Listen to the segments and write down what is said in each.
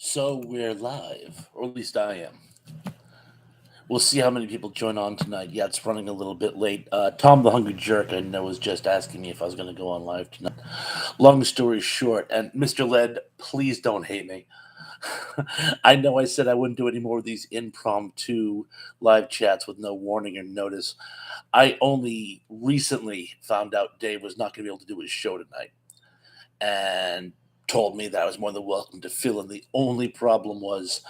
So we're live, or at least I am. We'll see how many people join on tonight. Yeah, it's running a little bit late. Tom the Hungry Jerk, I know, was just asking me if I was going to go on live tonight. Long story short, and Mr. Led, please don't hate me. I know I said I wouldn't do any more of these impromptu live chats with no warning or notice. I only recently found out Dave was not going to be able to do his show tonight and told me that I was more than welcome to fill in. The only problem was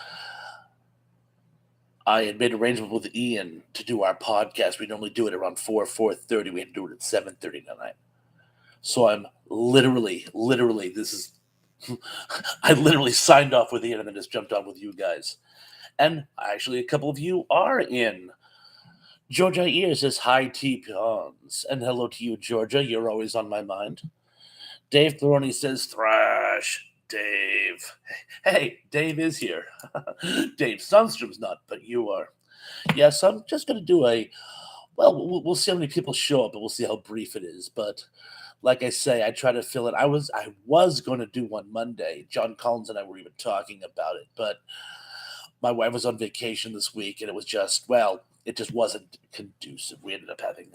I had made arrangements with Ian to do our podcast. We normally do it around 4:30. We had to do it at 7:30 tonight. So I'm literally, this is, I literally signed off with Ian and then just jumped on with you guys. And actually, a couple of you are in. Georgia Ear says hi, T Pawns. And hello to you, Georgia. You're always on my mind. Dave Thorny says thrash. Dave. Hey, Dave is here. Dave Sundstrom's not, but you are. Yes, I'm just going to do a. We'll see how many people show up, and we'll see how brief it is. But like I say, I try to fill it. I was going to do one Monday. John Collins and I were even talking about it, but my wife was on vacation this week, and it was just it just wasn't conducive. We ended up having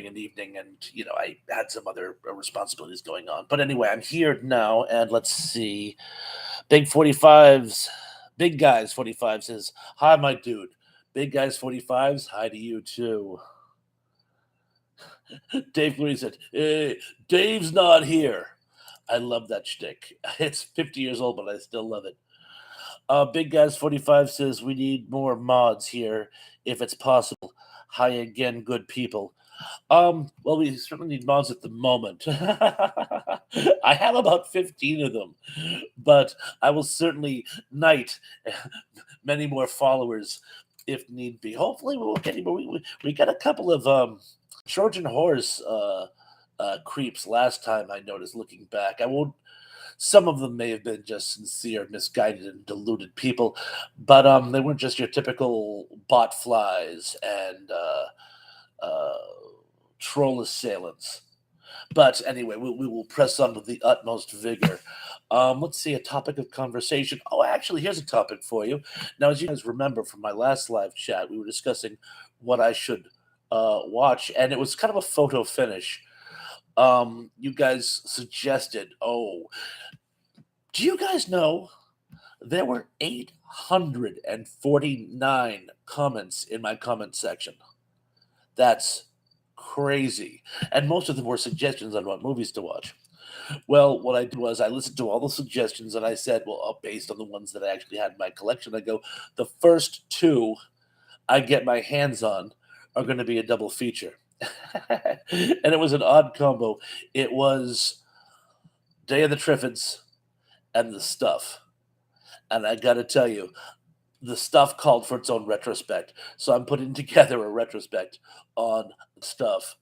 an evening, and I had some other responsibilities going on. But anyway, I'm here now, and let's see. Big 45s, Big Guys 45 says, "Hi, my dude." Big Guys 45s, hi to you too. Dave Louis said, "Hey, Dave's not here." I love that shtick. It's 50 years old, but I still love it. Big Guys 45 says, "We need more mods here if it's possible. Hi again, good people." Well, we certainly need mods at the moment. I have about 15 of them, but I will certainly knight many more followers if need be. Hopefully, we won't get any more. We got a couple of Trojan horse creeps last time I noticed looking back. I won't. Some of them may have been just sincere, misguided, and deluded people, but they weren't just your typical bot flies and troll assailants. But anyway, we will press on with the utmost vigor. Let's see, a topic of conversation. Oh, actually, here's a topic for you. Now, as you guys remember from my last live chat, we were discussing what I should watch, and it was kind of a photo finish. You guys suggested, do you guys know there were 849 comments in my comment section? That's crazy. And most of them were suggestions on what movies to watch. Well, what I did was I listened to all the suggestions and I said, well, based on the ones that I actually had in my collection, I go, the first two I get my hands on are going to be a double feature. And it was an odd combo. It was Day of the Triffids and The Stuff. And I got to tell you, The Stuff called for its own retrospect. So I'm putting together a retrospect on Stuff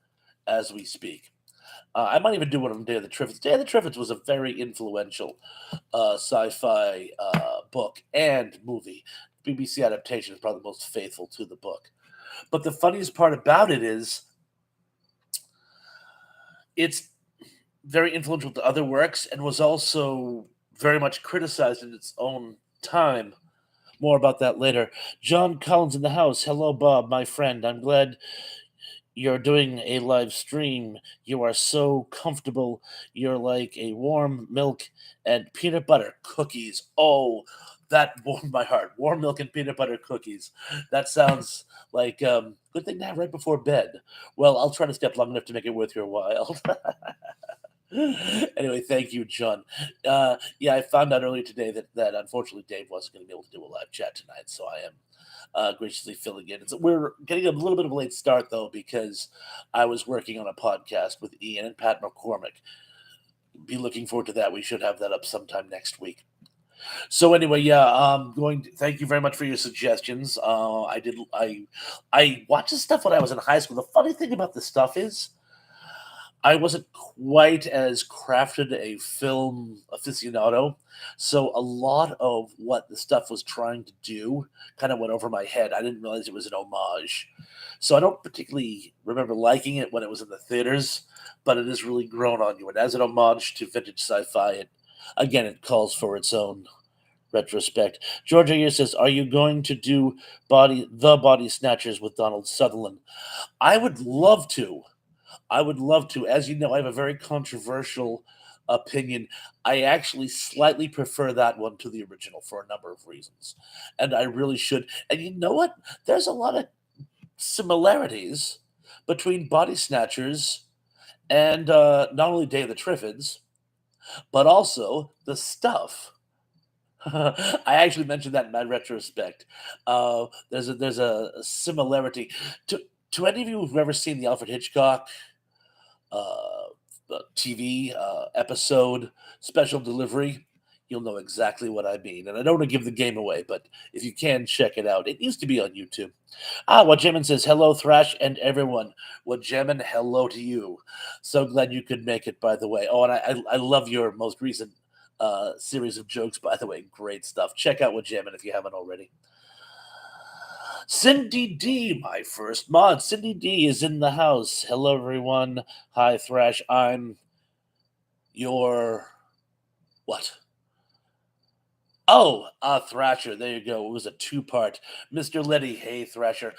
as we speak. I might even do one on Day of the Triffids. Day of the Triffids was a very influential sci-fi book and movie. BBC adaptation is probably the most faithful to the book. But the funniest part about it is it's very influential to other works and was also very much criticized in its own time. More about that later. John Collins in the house. Hello, Bob, my friend. I'm glad you're doing a live stream. You are so comfortable. You're like a warm milk and peanut butter cookies. Oh, that warmed my heart. Warm milk and peanut butter cookies. That sounds like good thing to have right before bed. Well, I'll try to step long enough to make it worth your while. Anyway, thank you, John. Yeah, I found out earlier today that unfortunately Dave wasn't going to be able to do a live chat tonight, so I am graciously filling in. We're getting a little bit of a late start though because I was working on a podcast with Ian and Pat McCormick. Be looking forward to that. We should have that up sometime next week. So anyway, yeah, thank you very much for your suggestions. I watched this stuff when I was in high school. The funny thing about this stuff is I wasn't quite as crafted a film aficionado, so a lot of what the stuff was trying to do kind of went over my head. I didn't realize it was an homage. So I don't particularly remember liking it when it was in the theaters, but it has really grown on you. And as an homage to vintage sci-fi, it calls for its own retrospect. Georgia here says, "Are you going to do body snatchers with Donald Sutherland?" I would love to. I would love to. As you know, I have a very controversial opinion. I actually slightly prefer that one to the original for a number of reasons, and I really should. And you know what? There's a lot of similarities between Body Snatchers and not only Day of the Triffids, but also the stuff. I actually mentioned that in my retrospect. There's a similarity to any of you who've ever seen the Alfred Hitchcock uh, TV episode Special Delivery. You'll know exactly what I mean. And I don't want to give the game away, but if you can, check it out. It used to be on YouTube. Wajemin says, "Hello, Thrash and everyone." Wajemin, hello to you. So glad you could make it, by the way. Oh, and I love your most recent series of jokes, by the way. Great stuff. Check out Wajemin if you haven't already. Cindy D, my first mod. Cindy D is in the house. Hello, everyone. Hi, Thrash. I'm your what? Oh, Thrasher. There you go. It was a two-part. Mr. Letty, hey, Thrasher.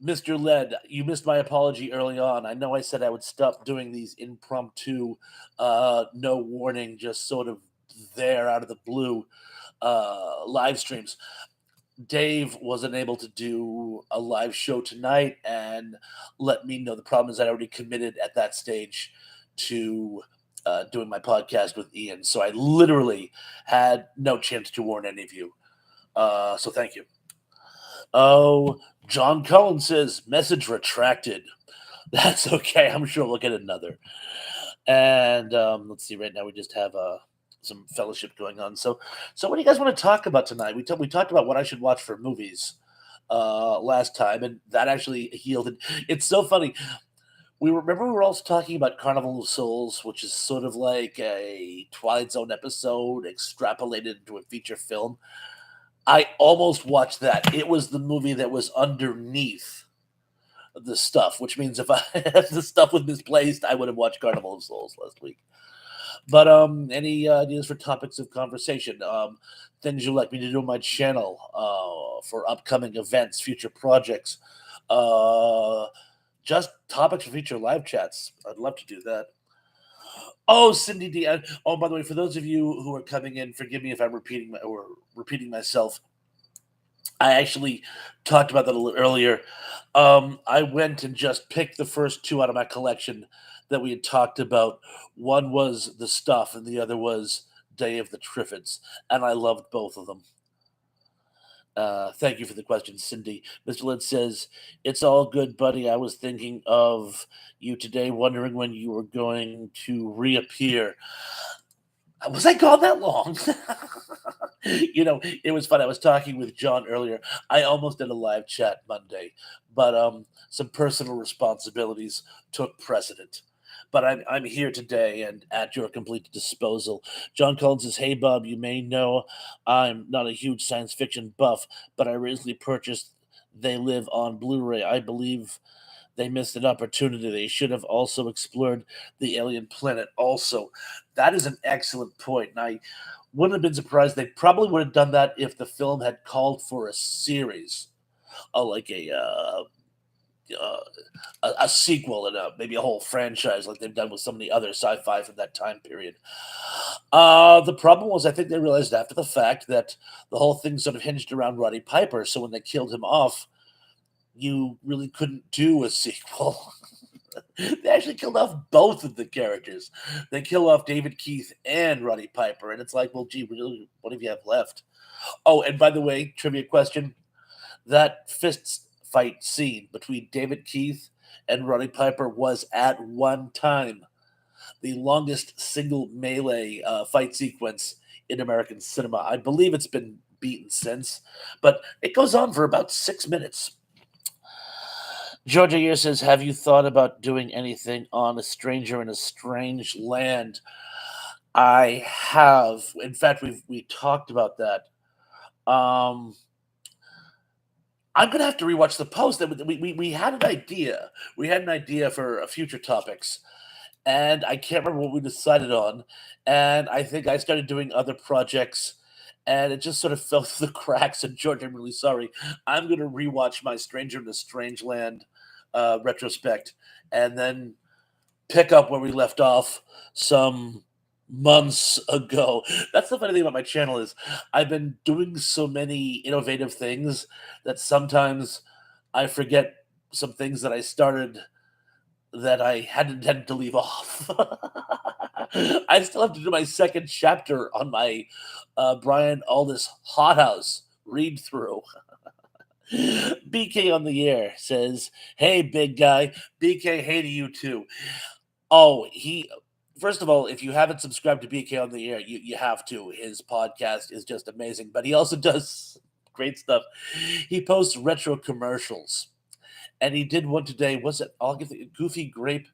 Mr. Led, you missed my apology early on. I know I said I would stop doing these impromptu, no warning, just sort of there out of the blue live streams. Dave wasn't able to do a live show tonight and let me know. The problem is I already committed at that stage to doing my podcast with Ian. So I literally had no chance to warn any of you. So thank you. Oh, John Cullen says, "Message retracted." That's okay. I'm sure we'll get another. And let's see. Right now, we just have some fellowship going on. So what do you guys want to talk about tonight? We talked about what I should watch for movies last time, and that actually yielded. It's so funny. We were also talking about Carnival of Souls, which is sort of like a Twilight Zone episode extrapolated into a feature film. I almost watched that. It was the movie that was underneath the stuff, which means if the stuff was misplaced, I would have watched Carnival of Souls last week. But any ideas for topics of conversation? Things you'd like me to do on my channel for upcoming events, future projects, just topics for future live chats. I'd love to do that. Oh, Cindy D. Oh, by the way, for those of you who are coming in, forgive me if I'm repeating myself. I actually talked about that a little earlier. I went and just picked the first two out of my collection that we had talked about. One was The Stuff, and the other was Day of the Triffids, and I loved both of them. Thank you for the question, Cindy. Mr. Lynn says, "It's all good, buddy. I was thinking of you today, wondering when you were going to reappear." Was I gone that long? It was fun. I was talking with John earlier. I almost did a live chat Monday, but some personal responsibilities took precedent. But I'm here today and at your complete disposal. John Collins says, "Hey, Bob, you may know I'm not a huge science fiction buff, but I recently purchased They Live on Blu-ray. I believe they missed an opportunity. They should have also explored the alien planet also." That is an excellent point. And I wouldn't have been surprised. They probably would have done that if the film had called for a series, like a sequel and maybe a whole franchise like they've done with so many other sci-fi from that time period. The problem was I think they realized after the fact that the whole thing sort of hinged around Roddy Piper. So when they killed him off, you really couldn't do a sequel. They actually killed off both of the characters. They kill off David Keith and Roddy Piper, and it's like, well, gee, really, what have you have left? Oh, and by the way, trivia question: that fist fight scene between David Keith and Roddy Piper was at one time the longest single melee fight sequence in American cinema. I believe it's been beaten since, but it goes on for about 6 minutes. Georgia here says, "Have you thought about doing anything on A Stranger in a Strange Land?" I have. In fact, we talked about that. Um, I'm gonna have to rewatch the post. That we had an idea. We had an idea for future topics, and I can't remember what we decided on. And I think I started doing other projects, and it just sort of fell through the cracks. And George, I'm really sorry. I'm going to rewatch my Stranger in a Strange Land retrospect, and then pick up where we left off some months ago. That's the funny thing about my channel is I've been doing so many innovative things that sometimes I forget some things that I started that I had intended to leave off. I still have to do my second chapter on my Brian Aldiss Hothouse read through. BK on the air says, "Hey, big guy." BK, hey to you too. Oh, he first of all, if you haven't subscribed to BK on the air, you have to. His podcast is just amazing, but he also does great stuff. He posts retro commercials, and he did one today. Was it? I'll give it Goofy Grape.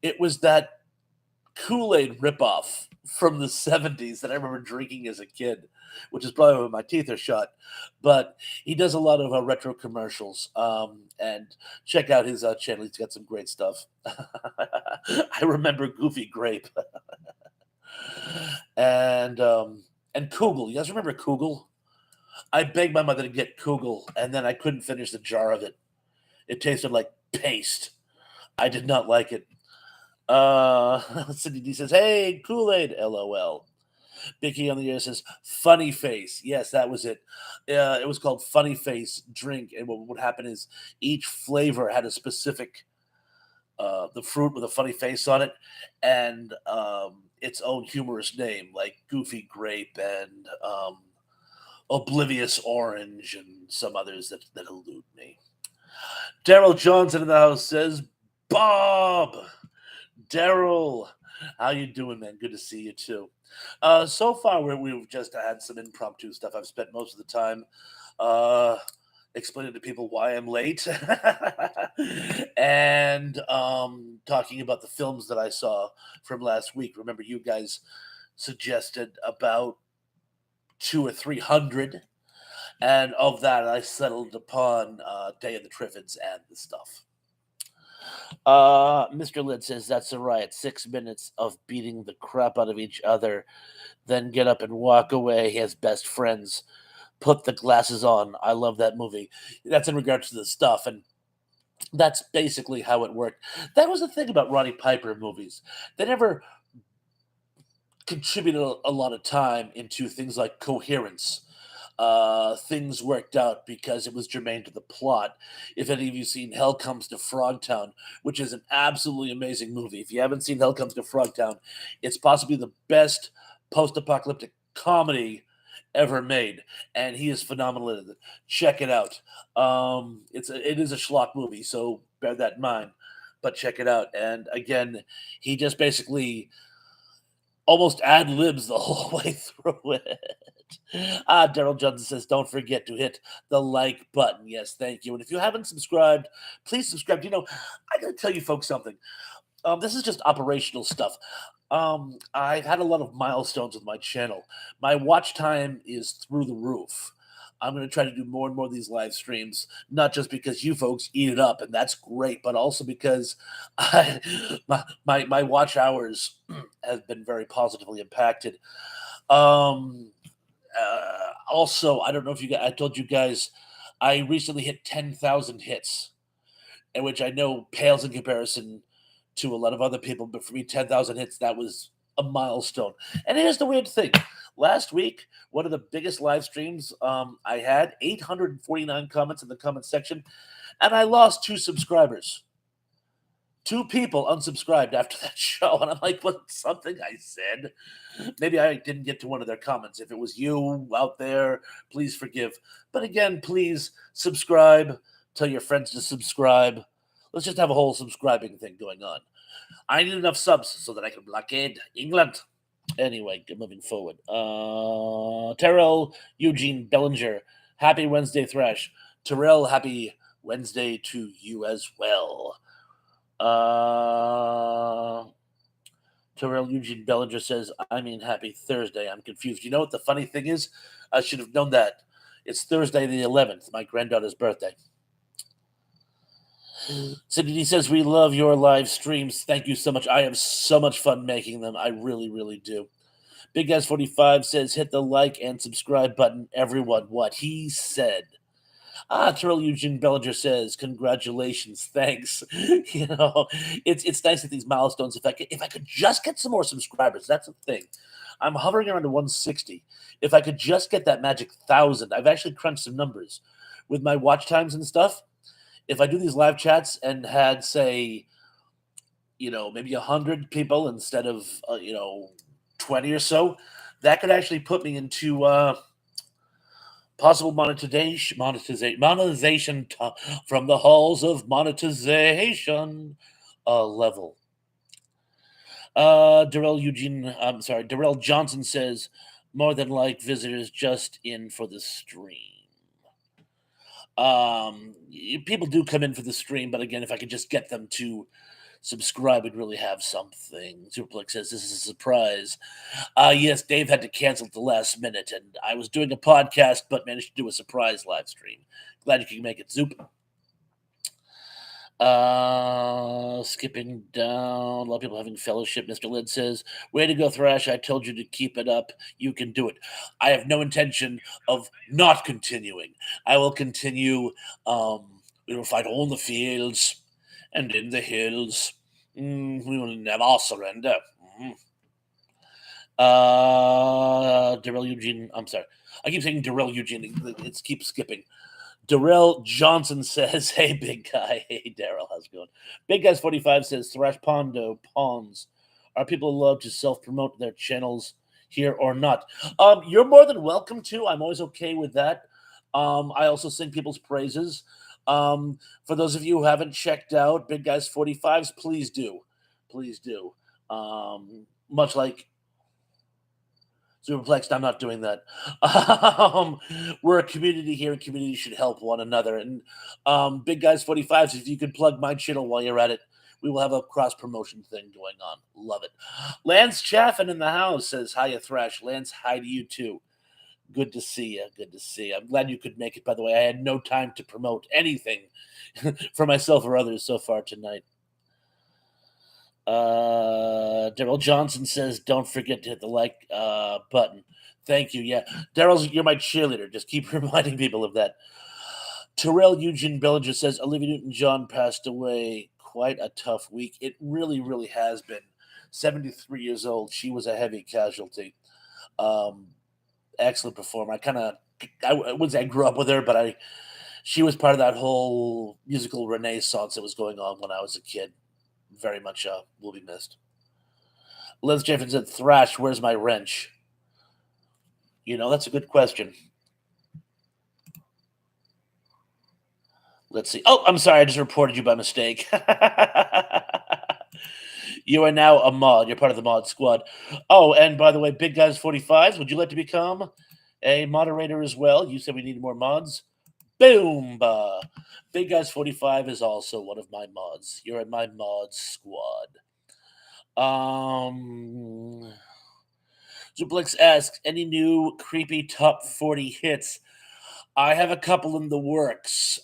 It was that Kool-Aid ripoff from the 70s that I remember drinking as a kid, which is probably why my teeth are shut. But he does a lot of retro commercials. And check out his channel. He's got some great stuff. I remember Goofy Grape. And Kugel. You guys remember Kugel? I begged my mother to get Kugel, and then I couldn't finish the jar of it. It tasted like paste. I did not like it. Cindy D says, "Hey, Kool-Aid, LOL." Vicky on the air says, "Funny Face." Yes, that was it. It was called Funny Face drink. And what would happen is each flavor had a specific, the fruit with a funny face on it, and its own humorous name, like Goofy Grape and Oblivious Orange and some others that elude me. Daryl Johnson in the house says, "Bob." Daryl, how you doing, man? Good to see you too. So far, we've just had some impromptu stuff. I've spent most of the time explaining to people why I'm late and talking about the films that I saw from last week. Remember, you guys suggested about 200 or 300, and of that, I settled upon Day of the Triffids and the stuff. Mr. Lid says that's a riot. 6 minutes of beating the crap out of each other, then get up and walk away as best friends. Put the glasses on. I love that movie. That's in regards to the stuff, and that's basically how it worked. That was the thing about Roddy Piper movies. They never contributed a lot of time into things like coherence. Things worked out because it was germane to the plot. If any of you seen Hell Comes to Frogtown, which is an absolutely amazing movie, if you haven't seen Hell Comes to Frogtown, it's possibly the best post-apocalyptic comedy ever made, and he is phenomenal in it. Check it out. It is a schlock movie, so bear that in mind. But check it out. And again, he just basically almost ad libs the whole way through it. Daryl Johnson says, "Don't forget to hit the like button." Yes, thank you. And if you haven't subscribed, please subscribe. You know, I got to tell you folks something. This is just operational stuff. I've had a lot of milestones with my channel. My watch time is through the roof. I'm going to try to do more and more of these live streams, not just because you folks eat it up, and that's great, but also because my watch hours have been very positively impacted. Also, I don't know if you guys, I told you guys, I recently hit 10,000 hits, and which I know pales in comparison to a lot of other people, but for me, 10,000 hits, that was a milestone. And here's the weird thing. Last week, one of the biggest live streams I had, 849 comments in the comment section, and I lost 2 subscribers. 2 people unsubscribed after that show, and I'm like, "What? Something I said? Maybe I didn't get to one of their comments. If it was you out there, please forgive. But again, please subscribe. Tell your friends to subscribe. Let's just have a whole subscribing thing going on. I need enough subs so that I can blockade England." Anyway, moving forward. Terrell Eugene Bellinger, happy Wednesday, Thrash. Terrell, happy Wednesday to you as well. Terrell Eugene Bellinger says, "I mean, happy Thursday. I'm confused." You know what the funny thing is? I should have known that. It's Thursday the 11th, my granddaughter's birthday. Cindy says, "We love your live streams. Thank you so much. I have so much fun making them. I really, really do." Big Guys 45 says, hit the like and subscribe button, everyone. What he said. Terrell Eugene Bellinger says, "Congratulations, thanks." It's nice at these milestones. If I could just get some more subscribers, that's the thing. I'm hovering around to 160. If I could just get that magic 1,000, I've actually crunched some numbers with my watch times and stuff. If I do these live chats and had, say, maybe 100 people instead of 20 or so, that could actually put me into possible monetization from the halls of monetization level. Darrell Johnson says, more than like visitors just in for the stream. People do come in for the stream, but again, if I could just get them to subscribe, we'd really have something. Superplex says, this is a surprise. Yes, Dave had to cancel at the last minute, and I was doing a podcast, but managed to do a surprise live stream. Glad you could make it, Zoop. Skipping down, a lot of people having fellowship. Mr. Lid says, way to go, Thrash. I told you to keep it up. You can do it. I have no intention of not continuing. I will continue. We will fight all in the fields and in the hills. We will never surrender. Darrell Eugene. I'm sorry. I keep saying Darrell Eugene. It keeps skipping. Darrell Johnson says, hey, big guy. Hey, Darrell, how's it going? Big Guys 45 says, Thrash Pondo, Pawns. Are people allowed to self-promote their channels here or not? You're more than welcome to. I'm always okay with that. I also sing people's praises. For those of you who haven't checked out Big Guys 45s, please do. Please do. Much like Superplex, I'm not doing that. We're a community here, and community should help one another. And Big Guys 45s, if you could plug my channel while you're at it, we will have a cross-promotion thing going on. Love it. Lance Chaffin in the house says, hiya, Thrash. Lance, hi to you, too. Good to see you. Good to see you. I'm glad you could make it, by the way. I had no time to promote anything for myself or others so far tonight. Daryl Johnson says, don't forget to hit the like button. Thank you. Yeah. Daryl, you're my cheerleader. Just keep reminding people of that. Terrell Eugene Bellinger says, Olivia Newton-John passed away. Quite a tough week. It really, really has been. 73 years old. She was a heavy casualty. Excellent performer. I wouldn't say I grew up with her, but she was part of that whole musical renaissance that was going on when I was a kid. Very much will be missed. Liz Jeffins said, Thrash, where's my wrench? That's a good question. Let's see. Oh, I'm sorry. I just reported you by mistake. You are now a mod. You're part of the mod squad. Oh, and by the way, Big Guys 45s, would you like to become a moderator as well? You said we need more mods. Boom! Big Guys 45 is also one of my mods. You're in my mod squad. Zuplex asks, any new creepy top 40 hits? I have a couple in the works.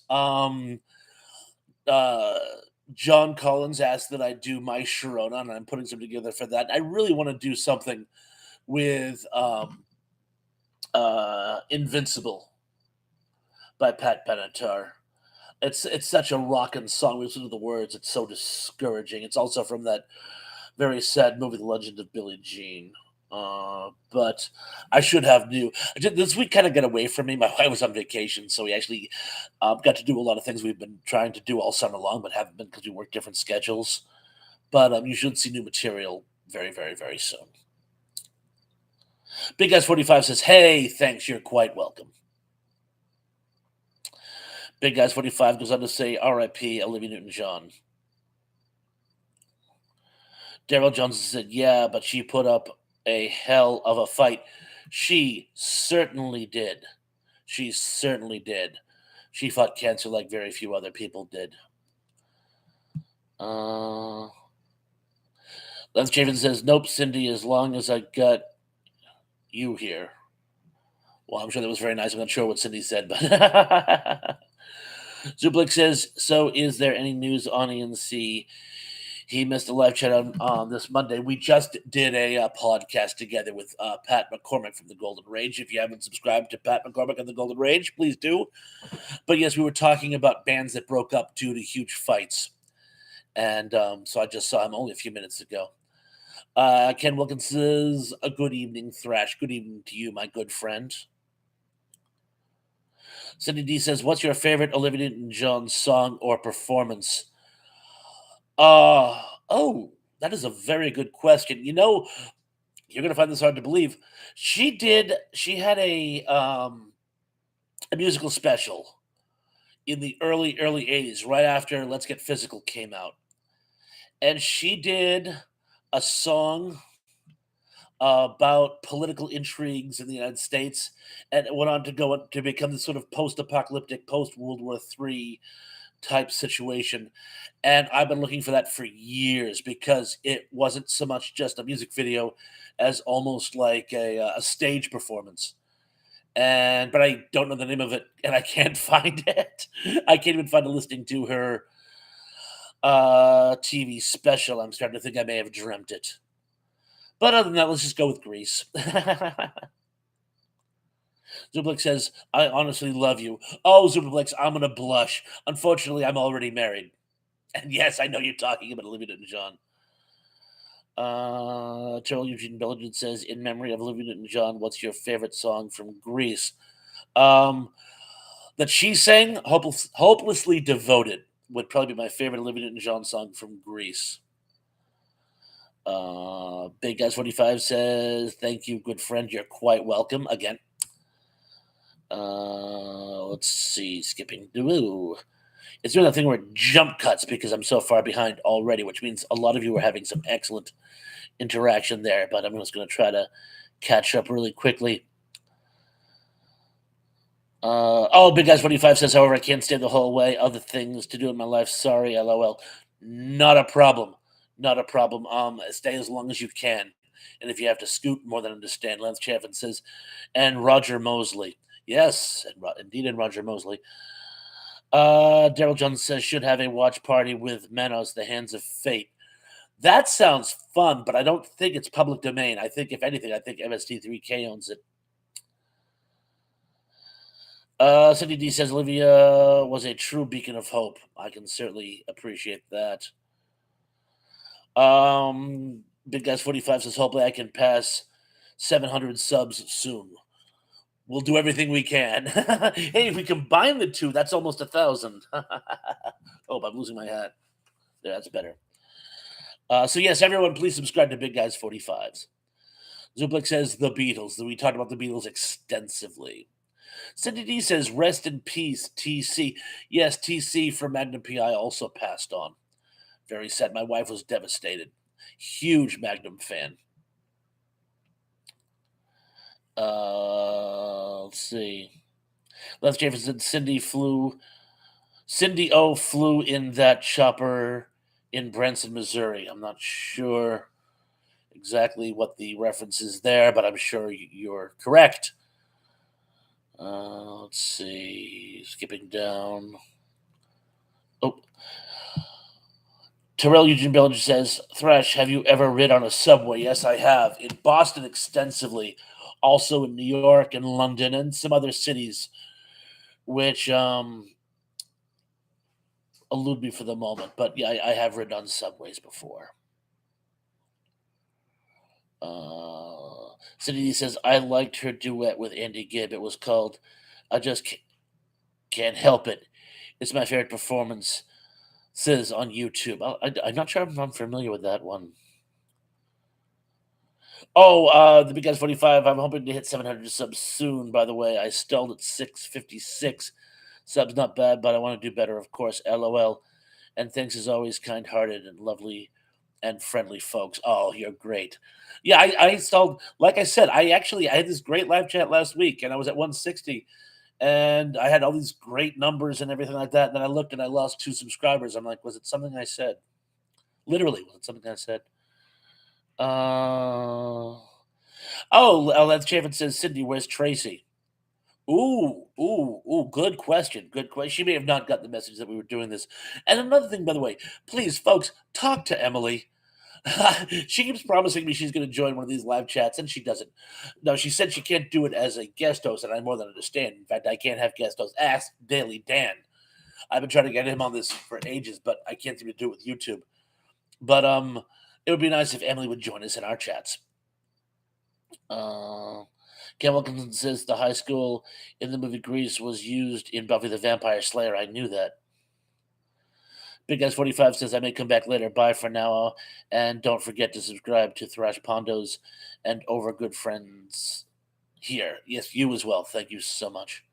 John Collins asked that I do My Sharona, and I'm putting some together for that. I really want to do something with Invincible by Pat Benatar. It's such a rockin' song. We listen to the words. It's so discouraging. It's also from that very sad movie, The Legend of Billie Jean. But I should have new. This week kind of got away from me. My wife was on vacation, so we actually got to do a lot of things we've been trying to do all summer long, but haven't been because we work different schedules. But you should see new material very, very, very soon. Big Guys 45 says, hey, thanks, you're quite welcome. Big Guys 45 goes on to say, R.I.P. Olivia Newton-John. Daryl Johnson said, yeah, but she put up a hell of a fight. She certainly did. She certainly did. She fought cancer like very few other people did. Lance Javen says, nope, Cindy, as long as I got you here. Well, I'm sure that was very nice. I'm not sure what Cindy said, but Zublik says, so is there any news on ENC? he missed a live chat on this Monday. We just did a podcast together with Pat McCormick from the Golden Rage. If you haven't subscribed to Pat McCormick and the Golden Rage, please do. But yes, we were talking about bands that broke up due to huge fights. And so I just saw him only a few minutes ago. Ken Wilkins says, a good evening, Thrash. Good evening to you, my good friend. Cindy D says, what's your favorite Olivia Newton-John song or performance? Oh, that is a very good question. You know, you're gonna find this hard to believe. She had a musical special in the early 80s, right after Let's Get Physical came out. And she did a song about political intrigues in the United States, and it went on to go on to become this sort of post-apocalyptic, post-World War III type situation. And I've been looking for that for years because it wasn't so much just a music video as almost like a stage performance. But I don't know the name of it, and I can't find it. I can't even find a listing to her TV special. I'm starting to think I may have dreamt it. But other than that, let's just go with Grease. Zublik says, I honestly love you. Oh, Zublik, I'm going to blush. Unfortunately, I'm already married. And yes, I know you're talking about Olivia Newton-John. Terrell Eugene Belgian says, in memory of Olivia Newton-John, what's your favorite song from Grease? That she sang, Hopelessly Devoted, would probably be my favorite Olivia Newton-John song from Grease. Big Guys 45 says, thank you, good friend. You're quite welcome. Again. Let's see. Skipping. Ooh. It's doing that thing where it jump cuts because I'm so far behind already, which means a lot of you are having some excellent interaction there. But I'm just going to try to catch up really quickly. Big Guys 45 says, however, I can't stay the whole way. Other things to do in my life. Sorry, LOL. Not a problem. Not a problem. Stay as long as you can. And if you have to scoot, more than understand. Lance Chaffin says, and Roger Mosley. Yes, indeed, and Roger Mosley. Daryl Jones says, should have a watch party with Manos, the Hands of Fate. That sounds fun, but I don't think it's public domain. I think, if anything, MST3K owns it. Cindy D says, Olivia was a true beacon of hope. I can certainly appreciate that. Big Guys 45 says, hopefully I can pass 700 subs soon. We'll do everything we can. Hey, if we combine the two, that's almost 1,000. Oh, I'm losing my hat. There, that's better. So yes, everyone, please subscribe to Big Guys 45s. Zublik says the Beatles. We talked about the Beatles extensively. Cindy D says, rest in peace, TC. Yes, TC from Magnum PI also passed on. Very sad. My wife was devastated. Huge Magnum fan. Let's see. Les Jefferson, Cindy O flew in that chopper in Branson, Missouri. I'm not sure exactly what the reference is there, but I'm sure you're correct. Let's see. Skipping down. Oh. Terrell Eugene Bellinger says, Thresh, have you ever rid on a subway? Yes, I have. In Boston extensively. Also in New York and London and some other cities, which elude me for the moment. But yeah, I have ridden on subways before. Cindy says, I liked her duet with Andy Gibb. It was called I Just Can't Help It. It's my favorite performance, says on YouTube. I'm not sure if I'm familiar with that one. The Big Guys 45. I'm hoping to hit 700 subs soon, by the way. I stalled at 656 subs. Not bad, but I want to do better, of course. LOL. And thanks as always, kind-hearted and lovely and friendly folks. Oh, you're great. Yeah, I installed, like I said, I had this great live chat last week, and I was at 160, and I had all these great numbers and everything like that. And then I looked, and I lost 2 subscribers. I'm like, was it something I said? Literally, was it something I said? Lance Chafin says, Sydney, where's Tracy? Ooh, good question. Good question. She may have not got the message that we were doing this. And another thing, by the way, please, folks, talk to Emily. She keeps promising me she's going to join one of these live chats, and she doesn't. No, she said she can't do it as a guest host, and I more than understand. In fact, I can't have guest hosts. Ask Daily Dan. I've been trying to get him on this for ages, but I can't seem to do it with YouTube. But it would be nice if Emily would join us in our chats. Ken Wilkinson says the high school in the movie Grease was used in Buffy the Vampire Slayer. I knew that. Big Guys 45 says I may come back later. Bye for now. And don't forget to subscribe to Thrash Pondos and Over Good Friends here. Yes, you as well. Thank you so much.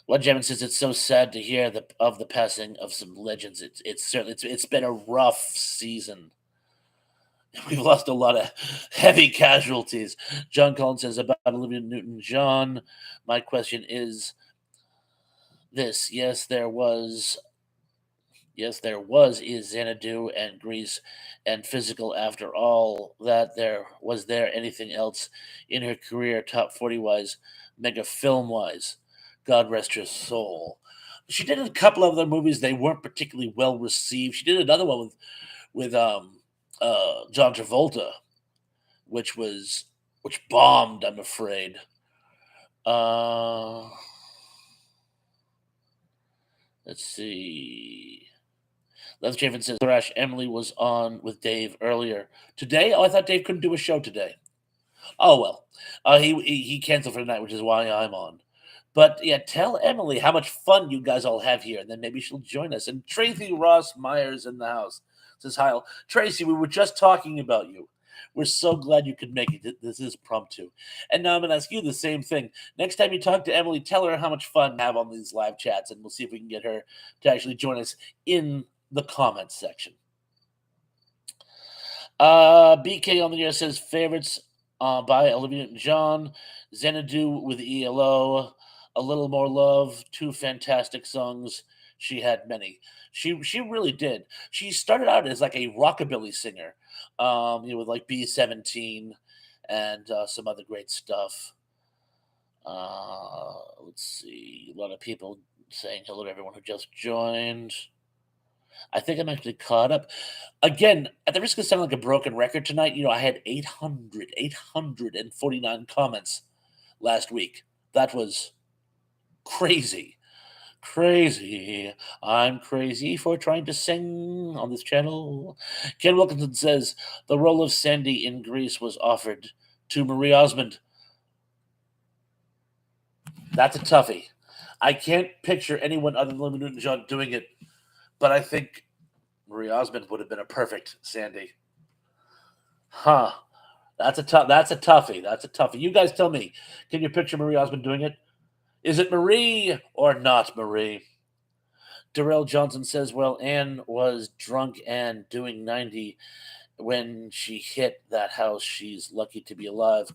One gentleman says it's so sad to hear of the passing of some legends. It's certainly it's been a rough season. We've lost a lot of heavy casualties. John Collins says about Olivia Newton-John. My question is this: is Xanadu and Greece and physical after all that. There anything else in her career, top 40 wise, mega film wise? God rest her soul. She did a couple of other movies. They weren't particularly well received. She did another one with John Travolta, which bombed, I'm afraid. Let's see. Les Chafin says Thrash Emily was on with Dave earlier today. Oh, I thought Dave couldn't do a show today. Oh well, he canceled for tonight, which is why I'm on. But yeah, tell Emily how much fun you guys all have here, and then maybe she'll join us. And Tracy Ross Myers in the house says, "Hi, Tracy. We were just talking about you. We're so glad you could make it. This is promptu. And now I'm going to ask you the same thing. Next time you talk to Emily, tell her how much fun you have on these live chats, and we'll see if we can get her to actually join us in the comments section." BK on the air says favorites by Olivia Newton-John, Xanadu with ELO, A Little More Love, two fantastic songs. She had many. She really did. She started out as like a rockabilly singer, with like B-17 and some other great stuff. Let's see. A lot of people saying hello to everyone who just joined. I think I'm actually caught up. Again, at the risk of sounding like a broken record tonight, I had 849 comments last week. That was crazy. Crazy. I'm crazy for trying to sing on this channel. Ken Wilkinson says the role of Sandy in Grease was offered to Marie Osmond. That's a toughie. I can't picture anyone other than Olivia Newton-John doing it, but I think Marie Osmond would have been a perfect Sandy. Huh. That's a toughie. That's a toughie. You guys tell me. Can you picture Marie Osmond doing it? Is it Marie or not Marie? Darrell Johnson says, well, Anne was drunk and doing 90 when she hit that house. She's lucky to be alive.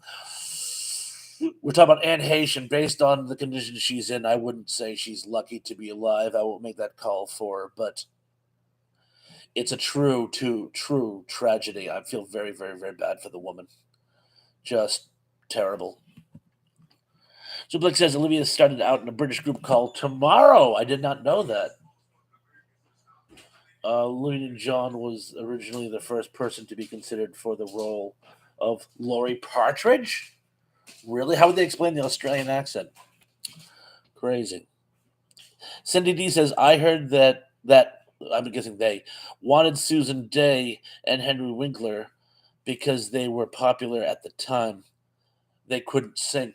We're talking about Anne Heche, and based on the condition she's in, I wouldn't say she's lucky to be alive. I won't make that call for her, but it's a true tragedy. I feel very, very, very bad for the woman. Just terrible. So Blake says Olivia started out in a British group called Tomorrow. I did not know that. Olivia Newton-John was originally the first person to be considered for the role of Laurie Partridge. Really? How would they explain the Australian accent? Crazy. Cindy D says, I heard that I'm guessing they wanted Susan Day and Henry Winkler because they were popular at the time. They couldn't sing.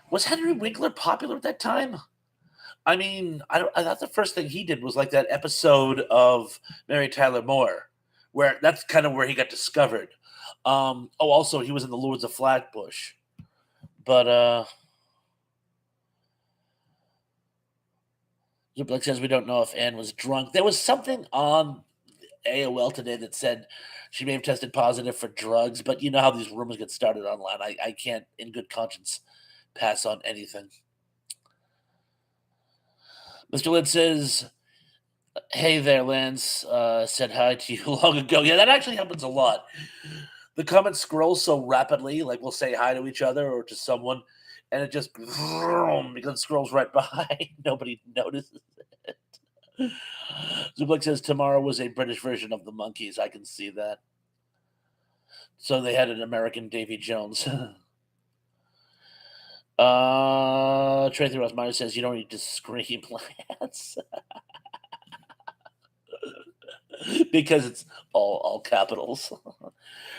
Was Henry Winkler popular at that time? I mean, I thought the first thing he did was like that episode of Mary Tyler Moore, where that's kind of where he got discovered. Also he was in the Lords of Flatbush. But Zuplex says we don't know if Anne was drunk. There was something on AOL today that said she may have tested positive for drugs, but you know how these rumors get started online. I can't, in good conscience, pass on anything. Mr. Lid says, hey there, Lance. Said hi to you long ago. Yeah, that actually happens a lot. The comments scroll so rapidly, like we'll say hi to each other or to someone, and it just vroom, because it scrolls right by. Nobody notices it. Zublik says tomorrow was a British version of the Monkeys. I can see that. So they had an American Davy Jones. Tracy Rossmeyer says you don't need to scream, Lance. Because it's all capitals.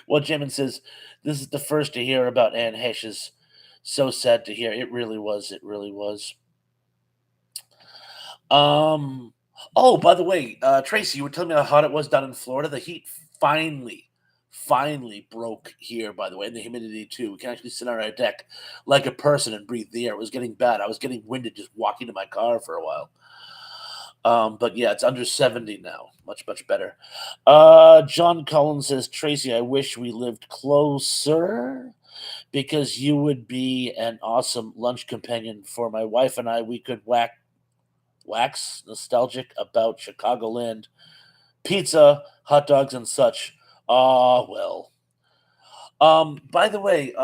Well, Jamin says this is the first to hear about Anne Heche's. So sad to hear. It really was. It really was. Um. Oh, by the way, Tracy, you were telling me how hot it was down in Florida. The heat finally broke here. By the way, and the humidity too. We can actually sit on our deck like a person and breathe the air. It was getting bad. I was getting winded just walking to my car for a while. But yeah, it's under 70 now. Much better. John Collins says, Tracy, I wish we lived closer because you would be an awesome lunch companion for my wife and I. We could wax nostalgic about Chicagoland, pizza, hot dogs, and such. Ah, well. By the way,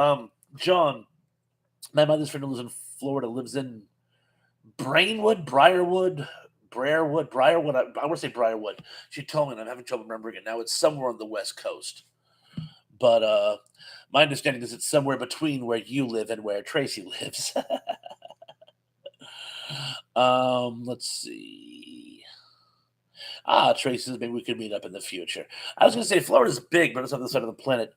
John, my mother's friend who lives in Florida, lives in Briarwood. I want to say Briarwood. She told me, and I'm having trouble remembering it now. It's somewhere on the West Coast, but my understanding is it's somewhere between where you live and where Tracy lives. Let's see. Tracy says maybe we could meet up in the future. I was going to say Florida's big, but it's on the other side of the planet.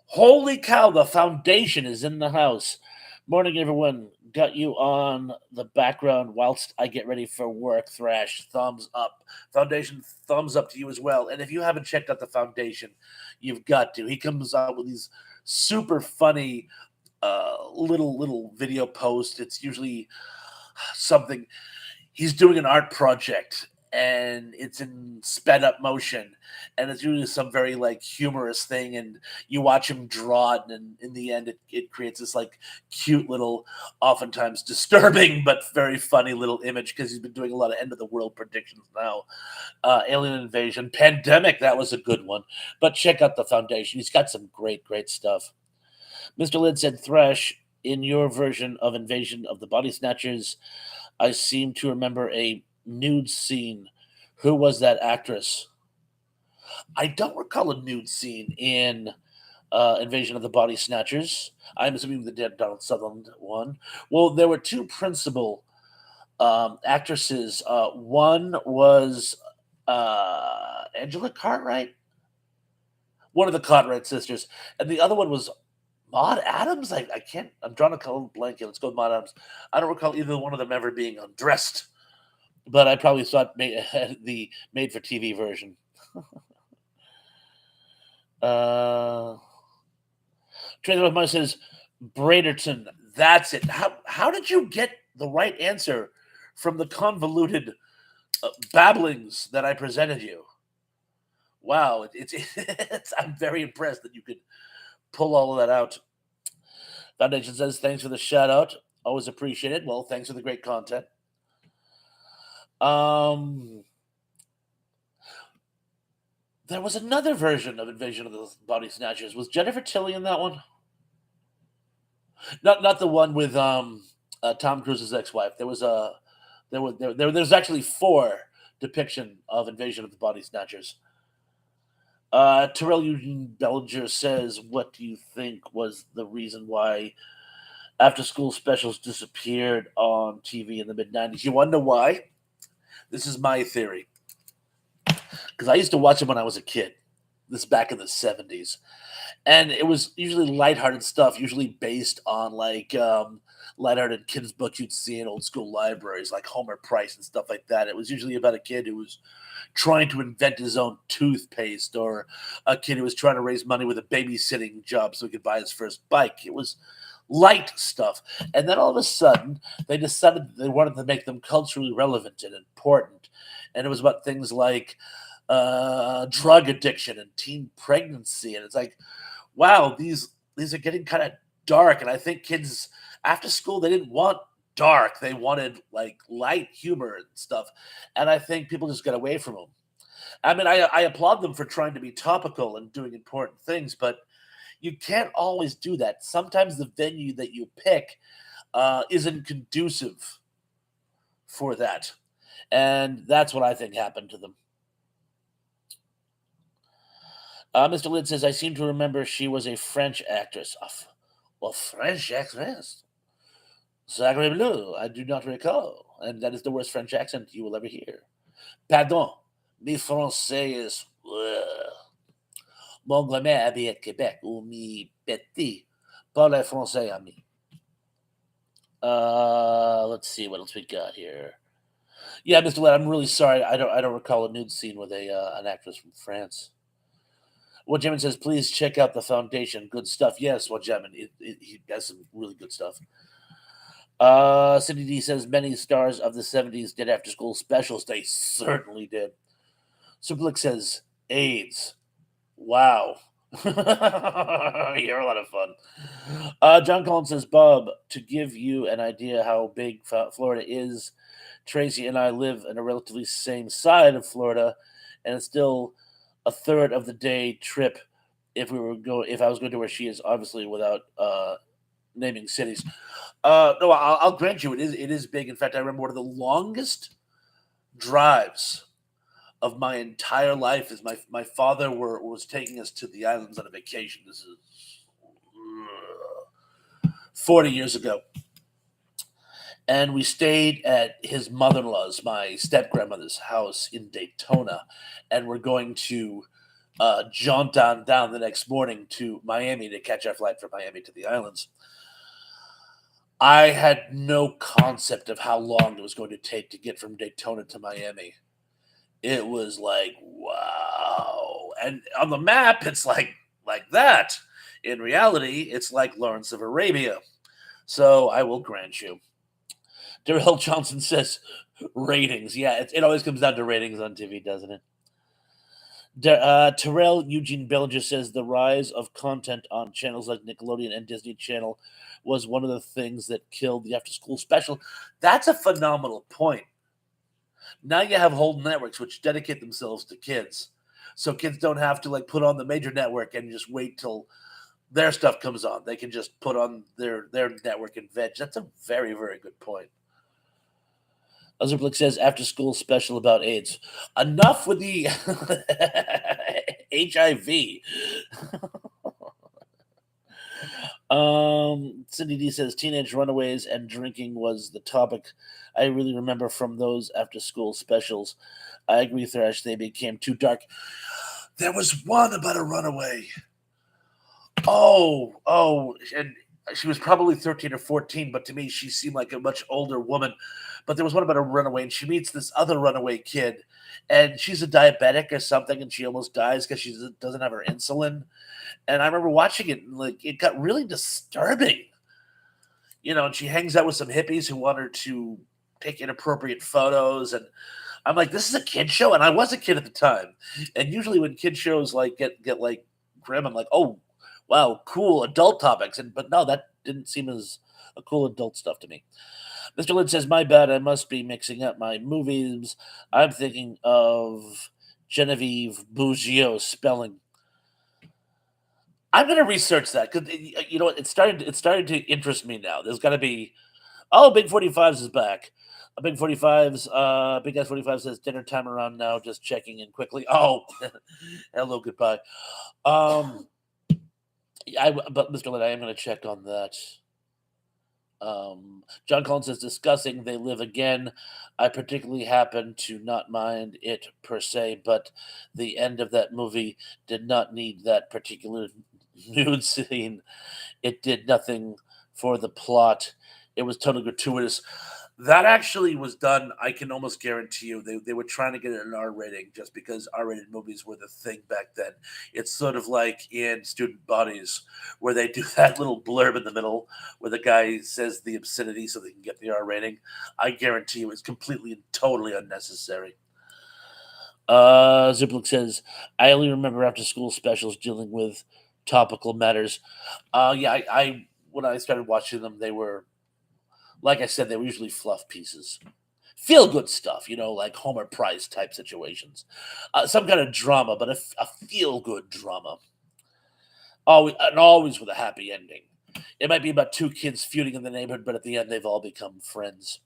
Holy cow! The foundation is in the house. Morning, everyone. Got you on the background whilst I get ready for work. Thrash, thumbs up. Foundation, thumbs up to you as well. And if you haven't checked out the Foundation, you've got to. He comes out with these super funny little video posts. It's usually something he's doing an art project and it's in sped up motion and it's usually some very like humorous thing and you watch him draw it and in the end it creates this like cute little oftentimes disturbing but very funny little image because he's been doing a lot of end of the world predictions now. Alien invasion, pandemic, that was a good one, but check out the Foundation. He's got some great stuff. Mr. Lid said, Thrash, in your version of Invasion of the Body Snatchers, I seem to remember a nude scene. Who was that actress? I don't recall a nude scene in Invasion of the Body Snatchers. I'm assuming the dead Donald Sutherland one. Well, there were two principal actresses. One was Angela Cartwright, one of the Cartwright sisters, and the other one was Maud Adams. I can't. I'm drawing a color blank here. Let's go with Maud Adams. I don't recall either one of them ever being undressed, but I probably saw it the made-for-TV version. Trader of Mine says Braderton. That's it. How did you get the right answer from the convoluted babblings that I presented you? Wow, I'm very impressed that you could pull all of that out. Foundation says thanks for the shout out. Always appreciate it. Well, thanks for the great content. There was another version of Invasion of the Body Snatchers. Was Jennifer Tilly in that one? Not the one with Tom Cruise's ex-wife. There's actually 4 depiction of Invasion of the Body Snatchers. Terrell Eugene Bellinger says, what do you think was the reason why after-school specials disappeared on TV in the mid-90s? You want to know why? This is my theory. Because I used to watch them when I was a kid. This is back in the 70s. And it was usually lighthearted stuff, usually based on like lighthearted kids' books you'd see in old school libraries, like Homer Price and stuff like that. It was usually about a kid who was trying to invent his own toothpaste, or a kid who was trying to raise money with a babysitting job so he could buy his first bike. It was light stuff. And then all of a sudden, they decided that they wanted to make them culturally relevant and important. And it was about things like drug addiction and teen pregnancy. And it's like, wow, these are getting kind of dark. And I think kids after school, they didn't want dark. They wanted like light humor and stuff. And I think people just got away from them. I mean, I applaud them for trying to be topical and doing important things, but You can't always do that. Sometimes the venue that you pick isn't conducive for that. And that's what I think happened to them. Mr. Lid says, I seem to remember she was a French actress. Well, French actress? Sacre bleu, I do not recall. And that is the worst French accent you will ever hear. Pardon, mi français is. Mon grand-mère habite Québec, ou mi petit parle français ami. Let's see what else we got here. Yeah, Mr. Led, I'm really sorry. I don't recall a nude scene with a an actress from France. Wajemin says, please check out the foundation. Good stuff. Yes, Wajemin. He has some really good stuff. Cindy D says many stars of the 70s did after school specials. They certainly did. Suplic says AIDS. Wow. You're a lot of fun. John Collins says, Bob, to give you an idea how big Florida is, Tracy and I live in a relatively same side of Florida, and it's still a third of the day trip if I was going to where she is, obviously without naming cities. No, I'll grant you, it is big. In fact, I remember one of the longest drives of my entire life is my father was taking us to the islands on a vacation. This is 40 years ago. And we stayed at his mother-in-law's, my step-grandmother's house in Daytona. And we're going to jaunt on down the next morning to Miami to catch our flight from Miami to the islands. I had no concept of how long it was going to take to get from Daytona to Miami. It was like, wow. And on the map, it's like that. In reality, it's like Lawrence of Arabia. So I will grant you. Darrell Johnson says ratings. Yeah, it always comes down to ratings on TV, doesn't it? Terrell Eugene Bellinger says the rise of content on channels like Nickelodeon and Disney Channel was one of the things that killed the after-school special. That's a phenomenal point. Now you have whole networks which dedicate themselves to kids, so kids don't have to put on the major network and just wait till their stuff comes on. They can just put on their network and veg. That's a very, very good point. Ozerblick says after school special about AIDS. Enough with the HIV. Cindy D says teenage runaways and drinking was the topic I really remember from those after school specials. I agree, Thrash, they became too dark. There was one about a runaway. And she was probably 13 or 14, but to me, she seemed like a much older woman. But there was one about a runaway, and she meets this other runaway kid, and she's a diabetic or something, and she almost dies because she doesn't have her insulin. And I remember watching it, and it got really disturbing. And she hangs out with some hippies who want her to take inappropriate photos, and I'm like, this is a kid show, and I was a kid at the time. And usually when kid shows get grim, I'm like, oh, wow, cool adult topics. But no, that didn't seem as a cool adult stuff to me. Mr. Lynn says, my bad, I must be mixing up my movies. I'm thinking of Genevieve Buggio spelling. I'm going to research that because it's starting to interest me now. There's got to be, Big 45s is back. Big 45s, Big S 45 says dinner time around now. Just checking in quickly. Oh, hello, goodbye. But Mr. Lynn, I am going to check on that. John Collins says discussing They Live Again. I particularly happen to not mind it per se, but the end of that movie did not need that particular nude scene. It did nothing for the plot. It was totally gratuitous. That actually was done, I can almost guarantee you, they were trying to get an R rating just because R-rated movies were the thing back then. It's sort of like in Student Bodies, where they do that little blurb in the middle where the guy says the obscenity so they can get the R rating. I guarantee you it's completely and totally unnecessary. Ziplik says, I only remember after school specials dealing with topical matters. I when I started watching them, they were, like I said, they were usually fluff pieces. Feel good stuff, like Homer Price type situations. Some kind of drama, but a feel good drama. always with a happy ending. It might be about two kids feuding in the neighborhood, but at the end, they've all become friends.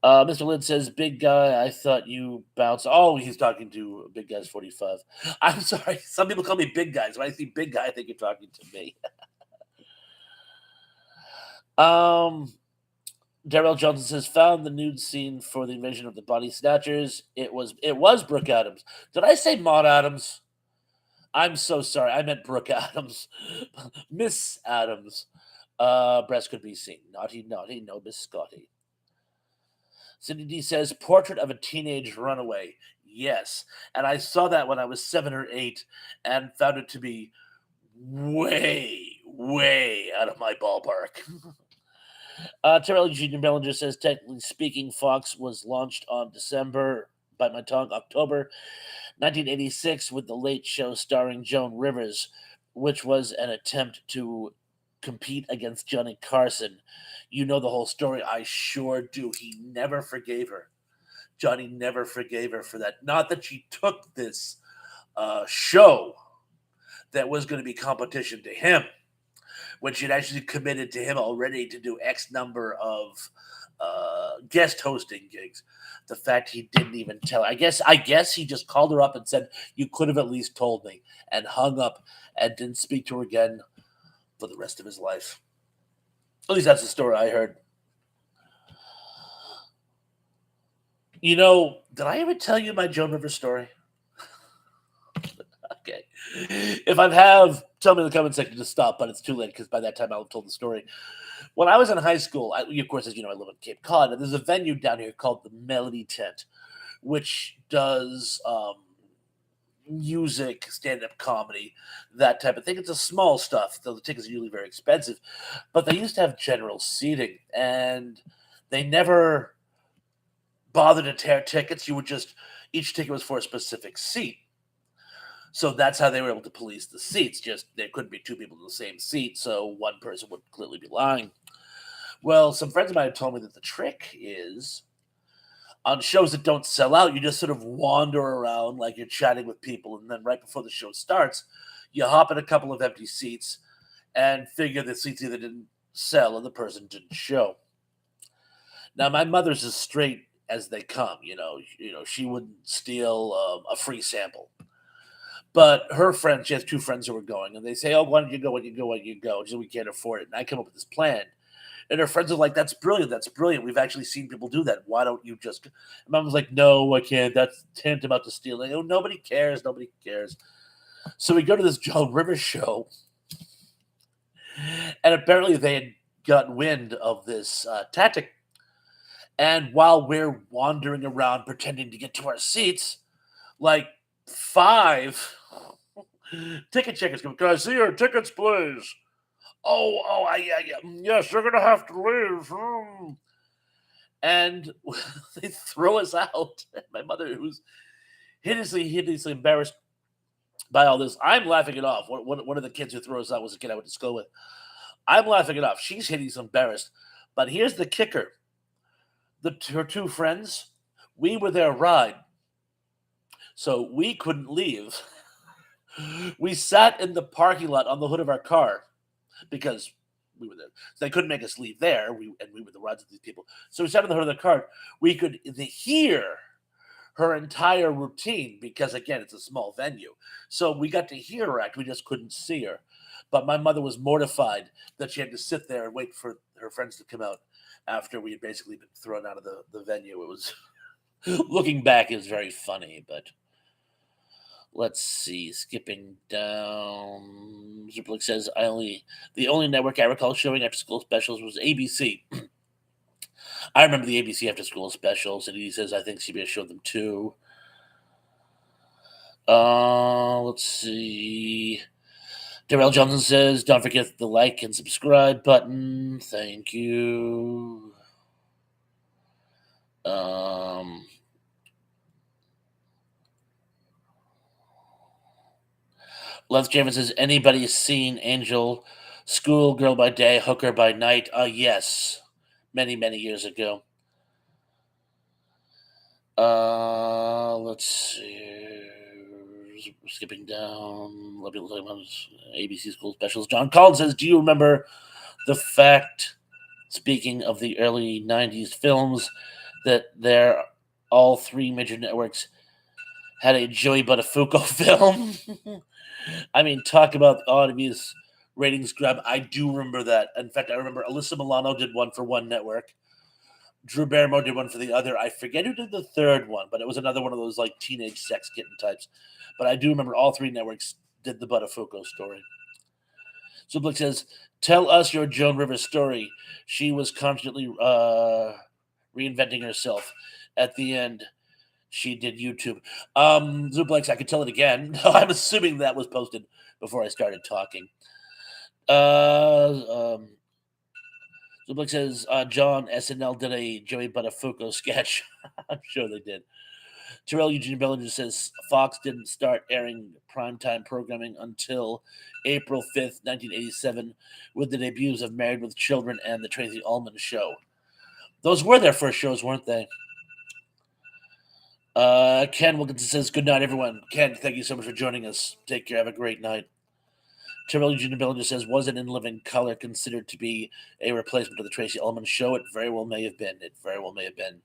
Mr. Lynn says, "Big guy, I thought you bounced." Oh, he's talking to Big Guy's 45. I'm sorry. Some people call me Big Guys. When I see Big Guy, I think you're talking to me. um, Darrell Johnson says, "Found the nude scene for the invasion of the body snatchers. It was Brooke Adams. Did I say Maud Adams? I'm so sorry. I meant Brooke Adams, Miss Adams. Breast could be seen. Naughty, naughty, no Miss Scotty." Cindy D says, "Portrait of a Teenage Runaway." Yes. And I saw that when I was 7 or 8 and found it to be way, way out of my ballpark. Terrell Jr. Bellinger says, "Technically speaking, Fox was launched on December, bite my tongue, October 1986 with The Late Show starring Joan Rivers, which was an attempt to compete against Johnny Carson. You know the whole story." I sure do. He never forgave her. Johnny never forgave her for that. Not that she took this show that was going to be competition to him when she'd actually committed to him already to do X number of guest hosting gigs. The fact he didn't even tell her. I guess he just called her up and said, "You could have at least told me," and hung up and didn't speak to her again for the rest of his life. At least that's the story I heard. Did I ever tell you my Joan Rivers story? Okay. If I have, tell me in the comment section to stop, but it's too late because by that time I'll have told the story. When I was in high school, of course, as you know, I live in Cape Cod, and there's a venue down here called the Melody Tent, which does music, stand-up comedy, that type of thing. It's a small stuff, so the tickets are usually very expensive. But they used to have general seating, and they never bothered to tear tickets. You would just each ticket was for a specific seat. So that's how they were able to police the seats. Just there couldn't be two people in the same seat, so one person would clearly be lying. Well, some friends of mine have told me that the trick is on shows that don't sell out, you just sort of wander around like you're chatting with people, and then right before the show starts, you hop in a couple of empty seats and figure the seats either didn't sell or the person didn't show. Now, my mother's as straight as they come. She wouldn't steal a free sample. But her friends, she has two friends who are going, and they say, "Oh, why don't you go? Why don't you go? Why don't you go?" She said, "We can't afford it." And I come up with this plan. And her friends are like, "That's brilliant. That's brilliant. We've actually seen people do that. Why don't you just?" And Mom was like, "No, I can't. That's tantamount to stealing." Oh, nobody cares. Nobody cares. So we go to this Joan Rivers show, and apparently they had gotten wind of this tactic. And while we're wandering around pretending to get to our seats, like 5 ticket checkers come. "Can I see your tickets, please?" Oh, yeah, yeah. Yes, you're gonna have to leave. And they throw us out. My mother, who's hideously embarrassed by all this, I'm laughing it off. One of the kids who threw us out was a kid I went to school with. I'm laughing it off. She's hideously embarrassed. But here's the kicker: her two friends, we were their ride, so we couldn't leave. We sat in the parking lot on the hood of our car because we were there. So they couldn't make us leave there. We were the rides of these people. So we sat on the hood of the car. We could hear her entire routine because again, it's a small venue. So we got to hear her act. We just couldn't see her. But my mother was mortified that she had to sit there and wait for her friends to come out after we had basically been thrown out of the venue. It was looking back, it was very funny, but let's see. Skipping down, Ziplik says, the only network I recall showing after school specials was ABC. I remember the ABC after school specials, and he says I think CBS showed them too. Let's see. Darrell Johnson says, "Don't forget the like and subscribe button. Thank you." Lance James says, "Anybody seen Angel Schoolgirl by day, hooker by night?" Yes, many, many years ago. Let's see. skipping down. Let me look at ABC School Specials. John Collins says, "Do you remember the fact? Speaking of the early '90s films, that all three major networks had a Joey Buttafuoco film." I mean, talk about obvious ratings grab. I do remember that. In fact, I remember Alyssa Milano did one for one network. Drew Barrymore did one for the other. I forget who did the third one, but it was another one of those like teenage sex kitten types. But I do remember all three networks did the Buttafuoco story. Sublick says, "Tell us your Joan Rivers story. She was constantly reinventing herself. At the end, she did YouTube." Zublex, I could tell it again. I'm assuming that was posted before I started talking. Zublex says, "John, SNL did a Joey Buttafuoco sketch." I'm sure they did. Terrell Eugene Bellinger says Fox didn't start airing primetime programming until April 5th, 1987, with the debuts of Married with Children and The Tracy Ullman Show. Those were their first shows, weren't they? Ken Wilkinson says, "Good night, everyone." Ken, thank you so much for joining us. Take care. Have a great night. Terrell Eugene Bellinger says, "Wasn't In Living Color considered to be a replacement of The Tracy Ullman Show?" It very well may have been. It very well may have been.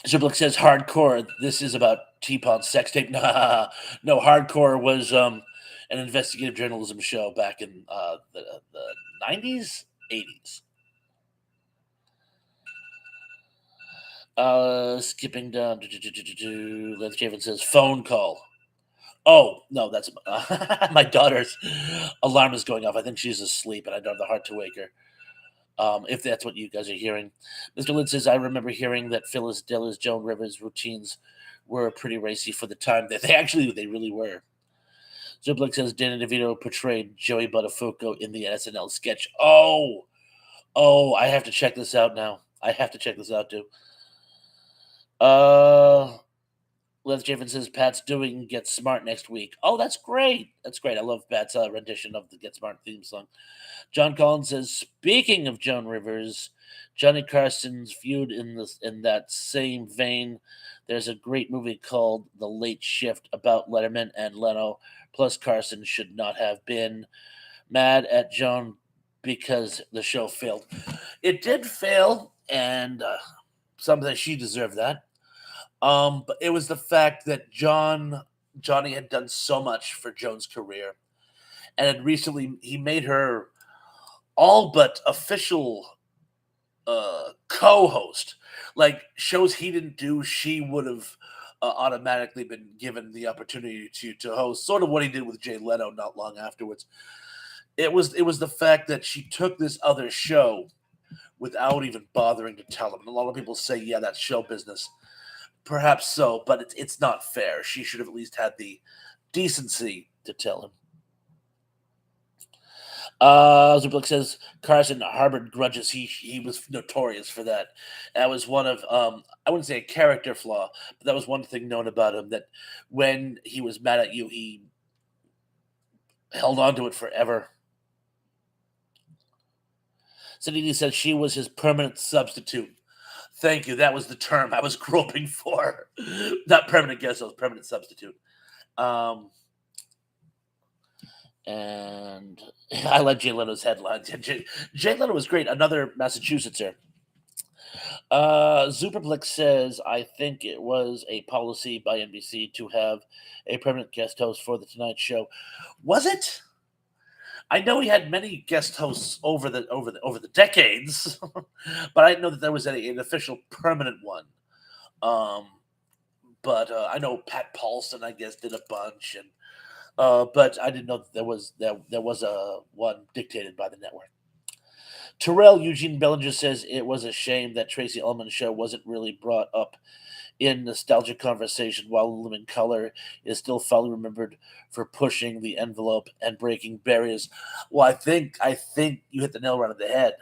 Zublik says, "Hardcore. This is about T-Pod's sex tape." No, Hardcore was an investigative journalism show back in the 90s, 80s. Skipping down. Lance Javen says, "Phone call." Oh, no, that's my daughter's alarm is going off. I think she's asleep, and I don't have the heart to wake her. If that's what you guys are hearing. Mr. Lynn says, "I remember hearing that Phyllis Diller's Joan Rivers routines were pretty racy for the time. They really were." Zublik says, "Danny DeVito portrayed Joey Buttafuoco in the SNL sketch." Oh, I have to check this out now. I have to check this out, too. Les Javen says, "Pat's doing Get Smart next week." Oh, that's great. That's great. I love Pat's rendition of the Get Smart theme song. John Collins says, "Speaking of Joan Rivers, Johnny Carson's feud in that same vein. There's a great movie called The Late Shift about Letterman and Leno. Plus, Carson should not have been mad at Joan because the show failed. It did fail, and something she deserved that. But it was the fact that Johnny had done so much for Joan's career, and had recently he made her all but official co-host. Like shows he didn't do, she would have automatically been given the opportunity to host. Sort of what he did with Jay Leno not long afterwards. It was the fact that she took this other show without even bothering to tell him. And a lot of people say, "Yeah, that's show business." Perhaps so, but it's not fair. She should have at least had the decency to tell him. Zublik says Carson harbored grudges. He was notorious for that. That was one of I wouldn't say a character flaw, but that was one thing known about him, that when he was mad at you, he held on to it forever. Sadini says she was his permanent substitute. Thank you. That was the term I was groping for. Not permanent guest host, permanent substitute. And I like Jay Leno's headlines. Jay Leno was great. Another Massachusettser. Superplex says, "I think it was a policy by NBC to have a permanent guest host for the Tonight Show." Was it? I know he had many guest hosts over the decades, but I didn't know that there was an official permanent one. But I know Pat Paulson, I guess, did a bunch, and but I didn't know that there was a one dictated by the network. Terrell Eugene Bellinger says it was a shame that Tracy Ullman show wasn't really brought up in nostalgic conversation, while Living Color is still fondly remembered for pushing the envelope and breaking barriers. Well, I think you hit the nail right on the head.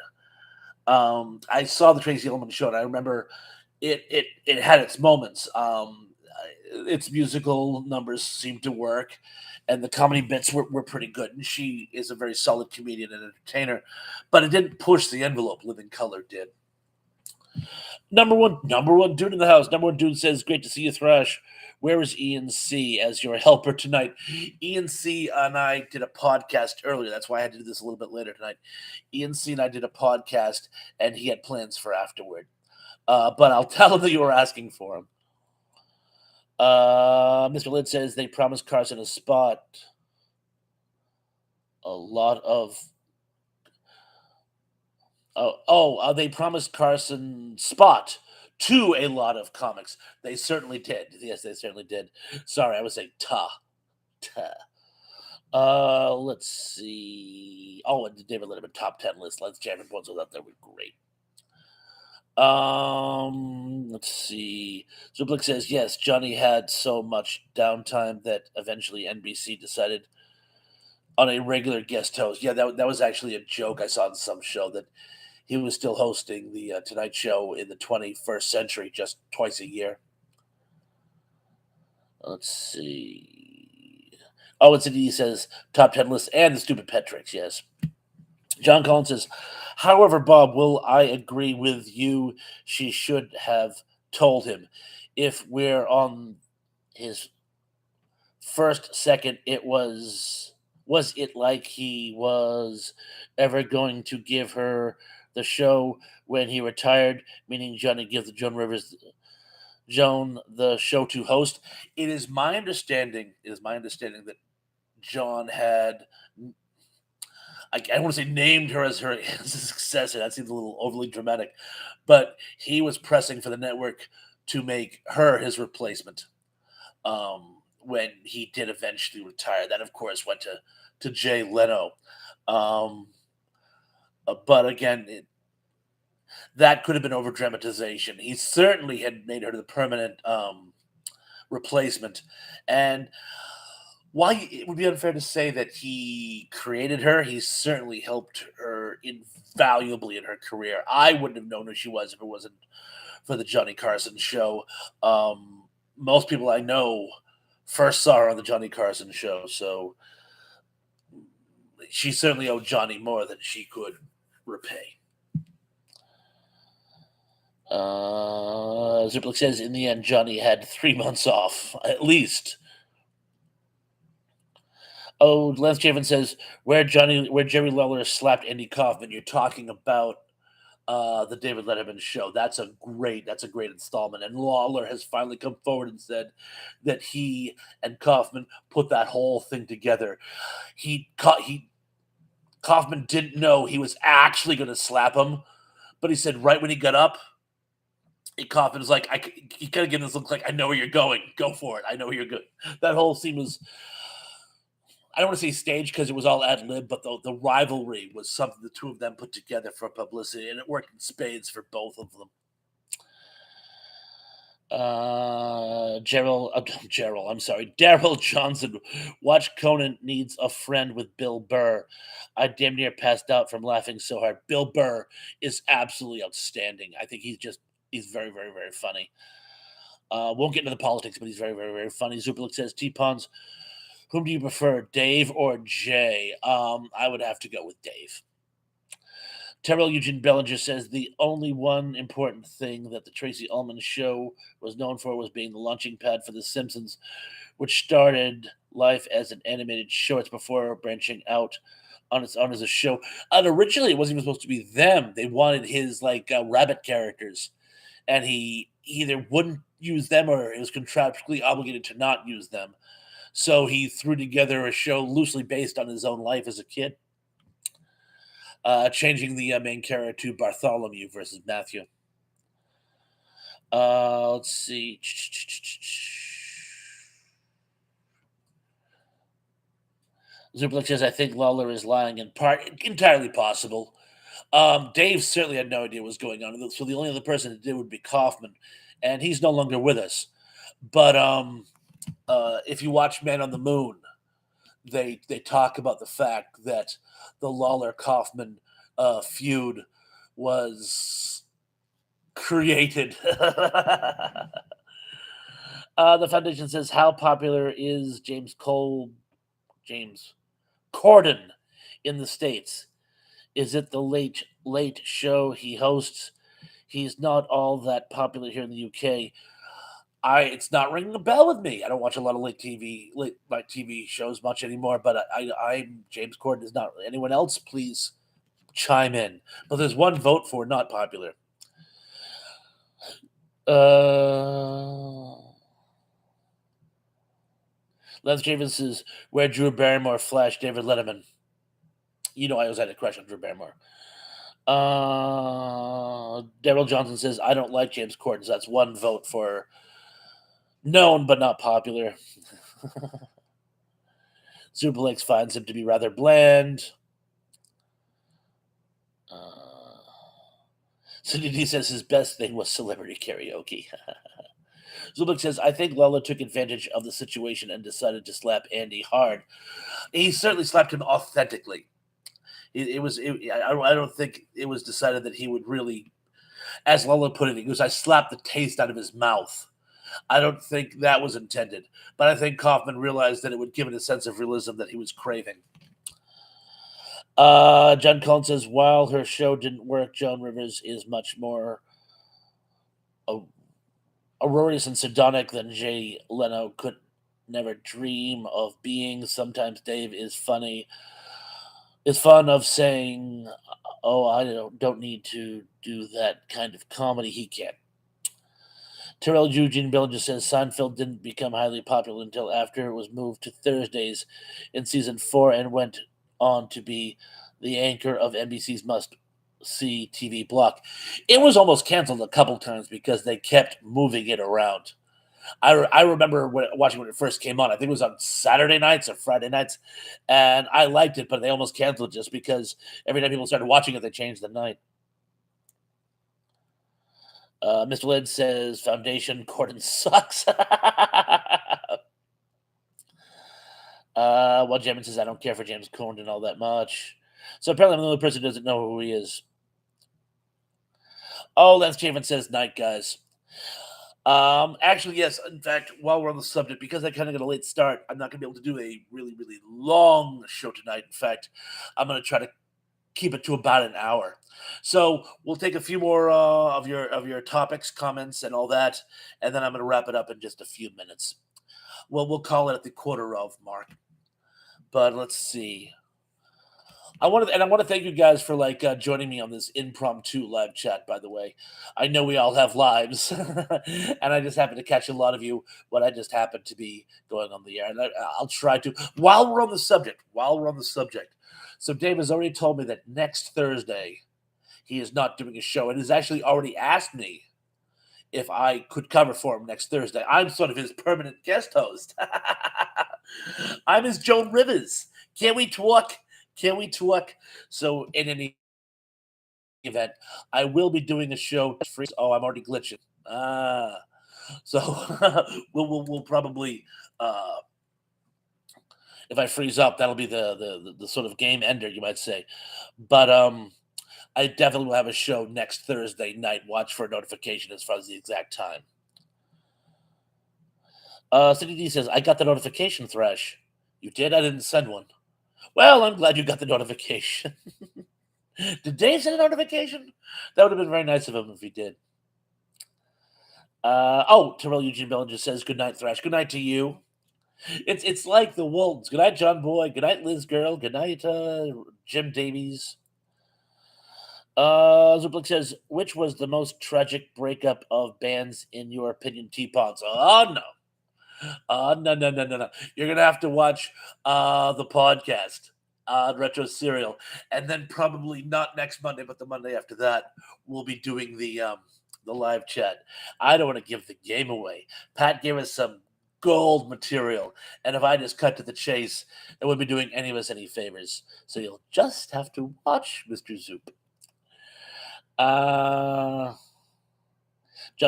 I saw the Tracy Ullman show, and I remember it had its moments. Its musical numbers seemed to work, and the comedy bits were pretty good. And she is a very solid comedian and entertainer, but it didn't push the envelope. Living Color did. Number one dude in the house. Number one dude says, "Great to see you, Thrash. Where is Ian C as your helper tonight?" Ian C and I did a podcast earlier. That's why I had to do this a little bit later tonight. Ian C and I did a podcast, and he had plans for afterward. But I'll tell him that you were asking for him. Mr. Lid says they promised Carson a spot. A lot of they promised Carson spot to a lot of comics. They certainly did. Yes, they certainly did. Sorry, I was saying ta. Let's see. Oh, and the David Letterman top 10 list. Let's jam and bones up there. Were great. Let's see. Zublik says yes. Johnny had so much downtime that eventually NBC decided on a regular guest host. Yeah, that was actually a joke I saw in some show that he was still hosting the Tonight Show in the 21st century, just twice a year. Let's see. Oh, it's he says top 10 list and the stupid pet tricks. Yes. John Collins says, however, Bob, will I agree with you? She should have told him. If we're on his first, second, was it like he was ever going to give her the show when he retired? Meaning Johnny gives Joan the show to host. It is my understanding that John had, I don't want to say named her as her successor. That seems a little overly dramatic, but he was pressing for the network to make her his replacement. When he did eventually retire, that of course went to Jay Leno. But again, that could have been over dramatization. He certainly had made her the permanent replacement, and while it would be unfair to say that he created her, he certainly helped her invaluably in her career. I wouldn't have known who she was if it wasn't for the Johnny Carson show. Most people I know first saw her on the Johnny Carson show, so she certainly owed Johnny more than she could repay. Ziplik says in the end, Johnny had 3 months off, at least. Oh, Lance Javen says where Jerry Lawler slapped Andy Kaufman. You're talking about the David Letterman show. That's a great installment. And Lawler has finally come forward and said that he and Kaufman put that whole thing together. Kaufman didn't know he was actually going to slap him, but he said right when he got up, Kaufman was like, he kind of gave this look like, I know where you're going. Go for it. I know where you're good. That whole scene was, I don't want to say staged because it was all ad lib, but the rivalry was something the two of them put together for publicity, and it worked in spades for both of them. Daryl Johnson. Watch Conan Needs a Friend with Bill Burr. I damn near passed out from laughing so hard. Bill Burr is absolutely outstanding. I think he's very, very, very funny. Won't get into the politics, but he's very, very, very funny. Zupalik says, T-Pons, whom do you prefer, Dave or Jay? I would have to go with Dave. Terrell Eugene Bellinger says the only one important thing that the Tracy Ullman show was known for was being the launching pad for The Simpsons, which started life as an animated shorts before branching out on its own as a show. And originally, it wasn't even supposed to be them. They wanted his rabbit characters, and he either wouldn't use them or he was contractually obligated to not use them. So he threw together a show loosely based on his own life as a kid, changing the main character to Bartholomew versus Matthew. Let's see. Zuplik says, I think Lawler is lying in part. Entirely possible. Dave certainly had no idea what was going on. So the only other person that did would be Kaufman, and he's no longer with us. But if you watch Man on the Moon, they talk about the fact that the Lawler-Kaufman feud was created. The foundation says, how popular is James Corden in the States? Is it the late show he hosts? He's not all that popular here in the UK. It's not ringing a bell with me. I don't watch a lot of late night TV shows much anymore. But I'm James Corden is not. Anyone else? Please chime in. But there's one vote for not popular. Lance Javen says, where Drew Barrymore flashed David Letterman. You know I always had a crush on Drew Barrymore. Daryl Johnson says, I don't like James Corden, so that's one vote for known but not popular. Superlex finds him to be rather bland. Cindy D says his best thing was celebrity karaoke. Zubik says, I think Lala took advantage of the situation and decided to slap Andy hard. He certainly slapped him authentically. I don't think it was decided that he would really, as Lala put it, he goes, I slapped the taste out of his mouth. I don't think that was intended. But I think Kaufman realized that it would give it a sense of realism that he was craving. John Cullen says, while her show didn't work, Joan Rivers is much more uproarious and sardonic than Jay Leno could never dream of being. Sometimes Dave is funny. Is fond of saying, oh, I don't need to do that kind of comedy. He can't. Terrell Eugene Billinger says Seinfeld didn't become highly popular until after it was moved to Thursdays in season 4 and went on to be the anchor of NBC's must-see TV block. It was almost canceled a couple times because they kept moving it around. I remember watching when it first came on. I think it was on Saturday nights or Friday nights, and I liked it, but they almost canceled it just because every time people started watching it, they changed the night. Mr. Lynn says Foundation Corden sucks. Well, Jamin says I don't care for James Corden all that much. So apparently I'm the only person who doesn't know who he is. Oh, Lance Jamin says night, guys. Actually, yes. In fact, while we're on the subject, because I kind of got a late start, I'm not going to be able to do a really, really long show tonight. In fact, I'm going to try to keep it to about an hour. So we'll take a few more of your topics, comments, and all that, and then I'm going to wrap it up in just a few minutes. Well, we'll call it at the quarter of mark. But let's see. I want to thank you guys for joining me on this impromptu live chat. By the way, I know we all have lives, and I just happen to catch a lot of you when I just happen to be going on the air. And I'll try to while we're on the subject. So Dave has already told me that next Thursday he is not doing a show, and has actually already asked me if I could cover for him next Thursday. I'm sort of his permanent guest host. I'm his Joan Rivers. Can we talk? So in any event, I will be doing a show free. Oh, I'm already glitching. So we'll probably if I freeze up, that'll be the sort of game ender, you might say. But I definitely will have a show next Thursday night. Watch for a notification as far as the exact time. Cindy D says, I got the notification, Thresh. You did? I didn't send one. Well, I'm glad you got the notification. Did Dave send a notification? That would have been very nice of him if he did. Terrell Eugene Bellinger says, good night, Thrash. Good night to you. It's like the Waltons. Good night, John Boy. Good night, Liz Girl. Good night, Jim Davies. Zuplik says, which was the most tragic breakup of bands in your opinion, T-Pods? Oh, no. No. You're going to have to watch the podcast, Retro Serial. And then probably not next Monday, but the Monday after that, we'll be doing the live chat. I don't want to give the game away. Pat gave us some gold material. And if I just cut to the chase, it wouldn't be doing any of us any favors. So you'll just have to watch, Mr. Zoop. John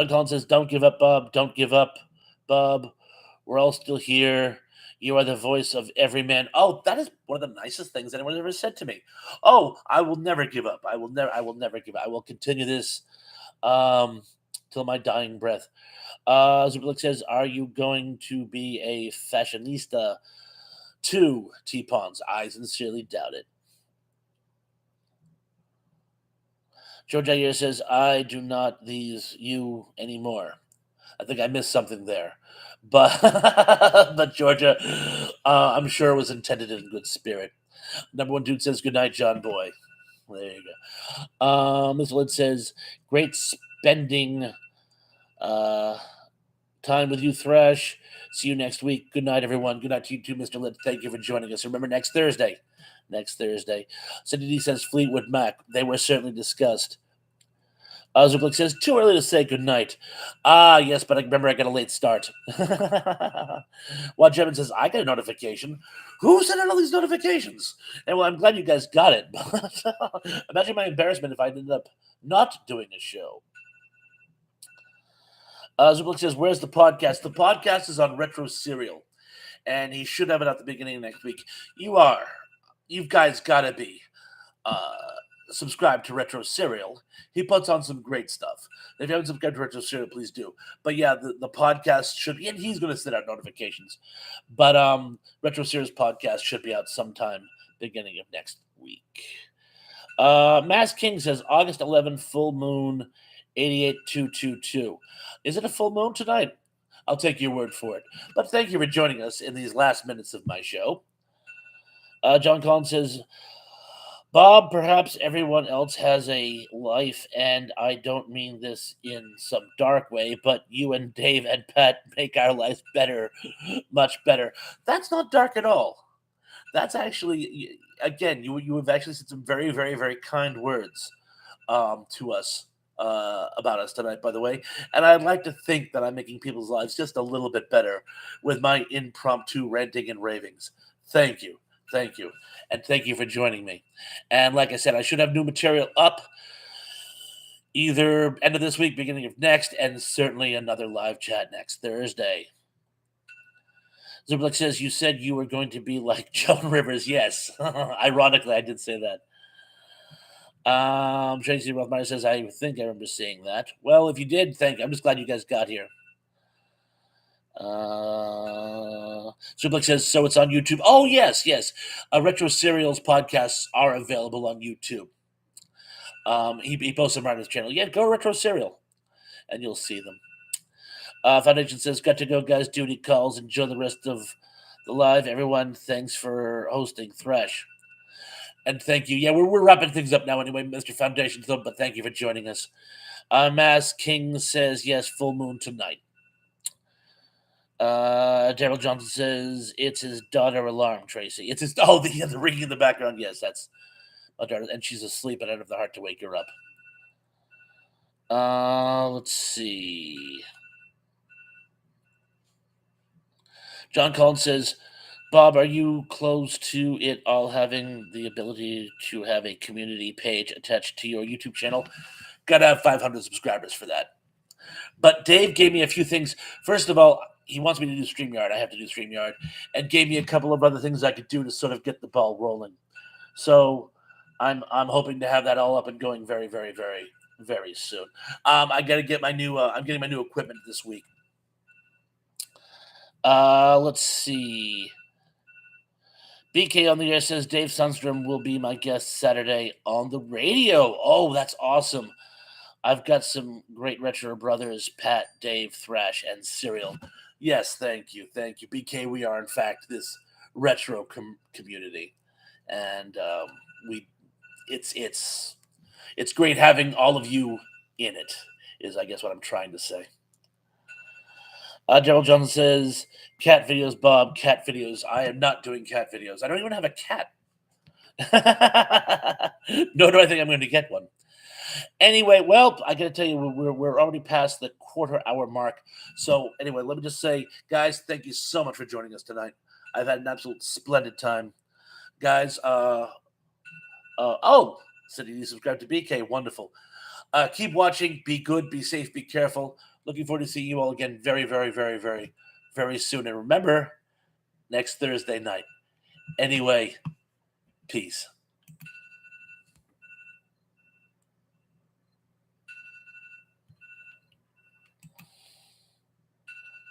Collins says, don't give up, Bob. Don't give up, Bob. We're all still here. You are the voice of every man. Oh, that is one of the nicest things anyone has ever said to me. Oh, I will never give up. I will never give up. I will continue this till my dying breath. Zublik says, are you going to be a fashionista too, T-Pons? I sincerely doubt it. George Ayer says, I do not these you anymore. I think I missed something there. But but Georgia, I'm sure it was intended in good spirit. Number one dude says, good night, John Boy. There you go. Ms. Lynn says, great spending uh, time with you, Thresh. See you next week. Good night, everyone. Good night to you too, Mr. Lynn. Thank you for joining us. Remember, next Thursday. Next Thursday. Cindy D says, Fleetwood Mac. They were certainly discussed. Zublik says, too early to say goodnight. Ah, yes, but I remember I got a late start. While Jevin says, I got a notification. Who sent out all these notifications? And well, I'm glad you guys got it. Imagine my embarrassment if I ended up not doing a show. Zublik says, where's the podcast? The podcast is on Retro Serial, and he should have it at the beginning of next week. You guys gotta be subscribe to Retro Serial. He puts on some great stuff. If you haven't subscribed to Retro Serial, please do. But yeah, the podcast should be, and he's going to send out notifications. But Retro Serial's podcast should be out sometime beginning of next week. Mass King says August 11, full moon, 88222. Is it a full moon tonight? I'll take your word for it. But thank you for joining us in these last minutes of my show. John Collins says, Bob, perhaps everyone else has a life, and I don't mean this in some dark way, but you and Dave and Pat make our lives better, much better. That's not dark at all. That's actually, again, you have actually said some very, very, very kind words to us about us tonight, by the way. And I'd like to think that I'm making people's lives just a little bit better with my impromptu ranting and ravings. Thank you. Thank you. And thank you for joining me. And like I said, I should have new material up either end of this week, beginning of next, and certainly another live chat next Thursday. Zublik says, you said you were going to be like Joan Rivers. Yes. Ironically, I did say that. Tracy Rothmeyer says, I think I remember seeing that. Well, if you did, thank you. I'm just glad you guys got here. Zublik says, so it's on YouTube. Oh, yes. Retro Serials podcasts are available on YouTube. He posts them right on his channel. Yeah, go Retro Serial, and you'll see them. Foundation says, got to go, guys. Duty calls. Enjoy the rest of the live. Everyone, thanks for hosting Thresh. And thank you. Yeah, we're wrapping things up now anyway, Mr. Foundation, but thank you for joining us. Mass King says, yes, full moon tonight. Daryl Johnson says it's his daughter alarm, Tracy. It's his the ringing in the background. Yes, that's my daughter, and she's asleep, and I don't have the heart to wake her up. Let's see. John Collins says, Bob, are you close to it all having the ability to have a community page attached to your YouTube channel? Gotta have 500 subscribers for that. But Dave gave me a few things. First of all, he wants me to do StreamYard. I have to do StreamYard. And gave me a couple of other things I could do to sort of get the ball rolling. So I'm hoping to have that all up and going very, very, very, very soon. I got to get my new. I'm getting my new equipment this week. Let's see. BK on the air says Dave Sundstrom will be my guest Saturday on the radio. Oh, that's awesome. I've got some great retro brothers, Pat, Dave, Thrash, and Serial. Yes, thank you. BK, we are, in fact, this retro community. And it's great having all of you in it, is I guess what I'm trying to say. Gerald Johnson says, cat videos, Bob, cat videos. I am not doing cat videos. I don't even have a cat. Nor do I think I'm going to get one. Anyway, well, I got to tell you, we're already past the quarter-hour mark. So anyway, let me just say, guys, thank you so much for joining us tonight. I've had an absolute splendid time. Guys, Cindy, you subscribe to BK. Wonderful. Keep watching. Be good. Be safe. Be careful. Looking forward to seeing you all again very, very, very, very, very soon. And remember, next Thursday night. Anyway, peace.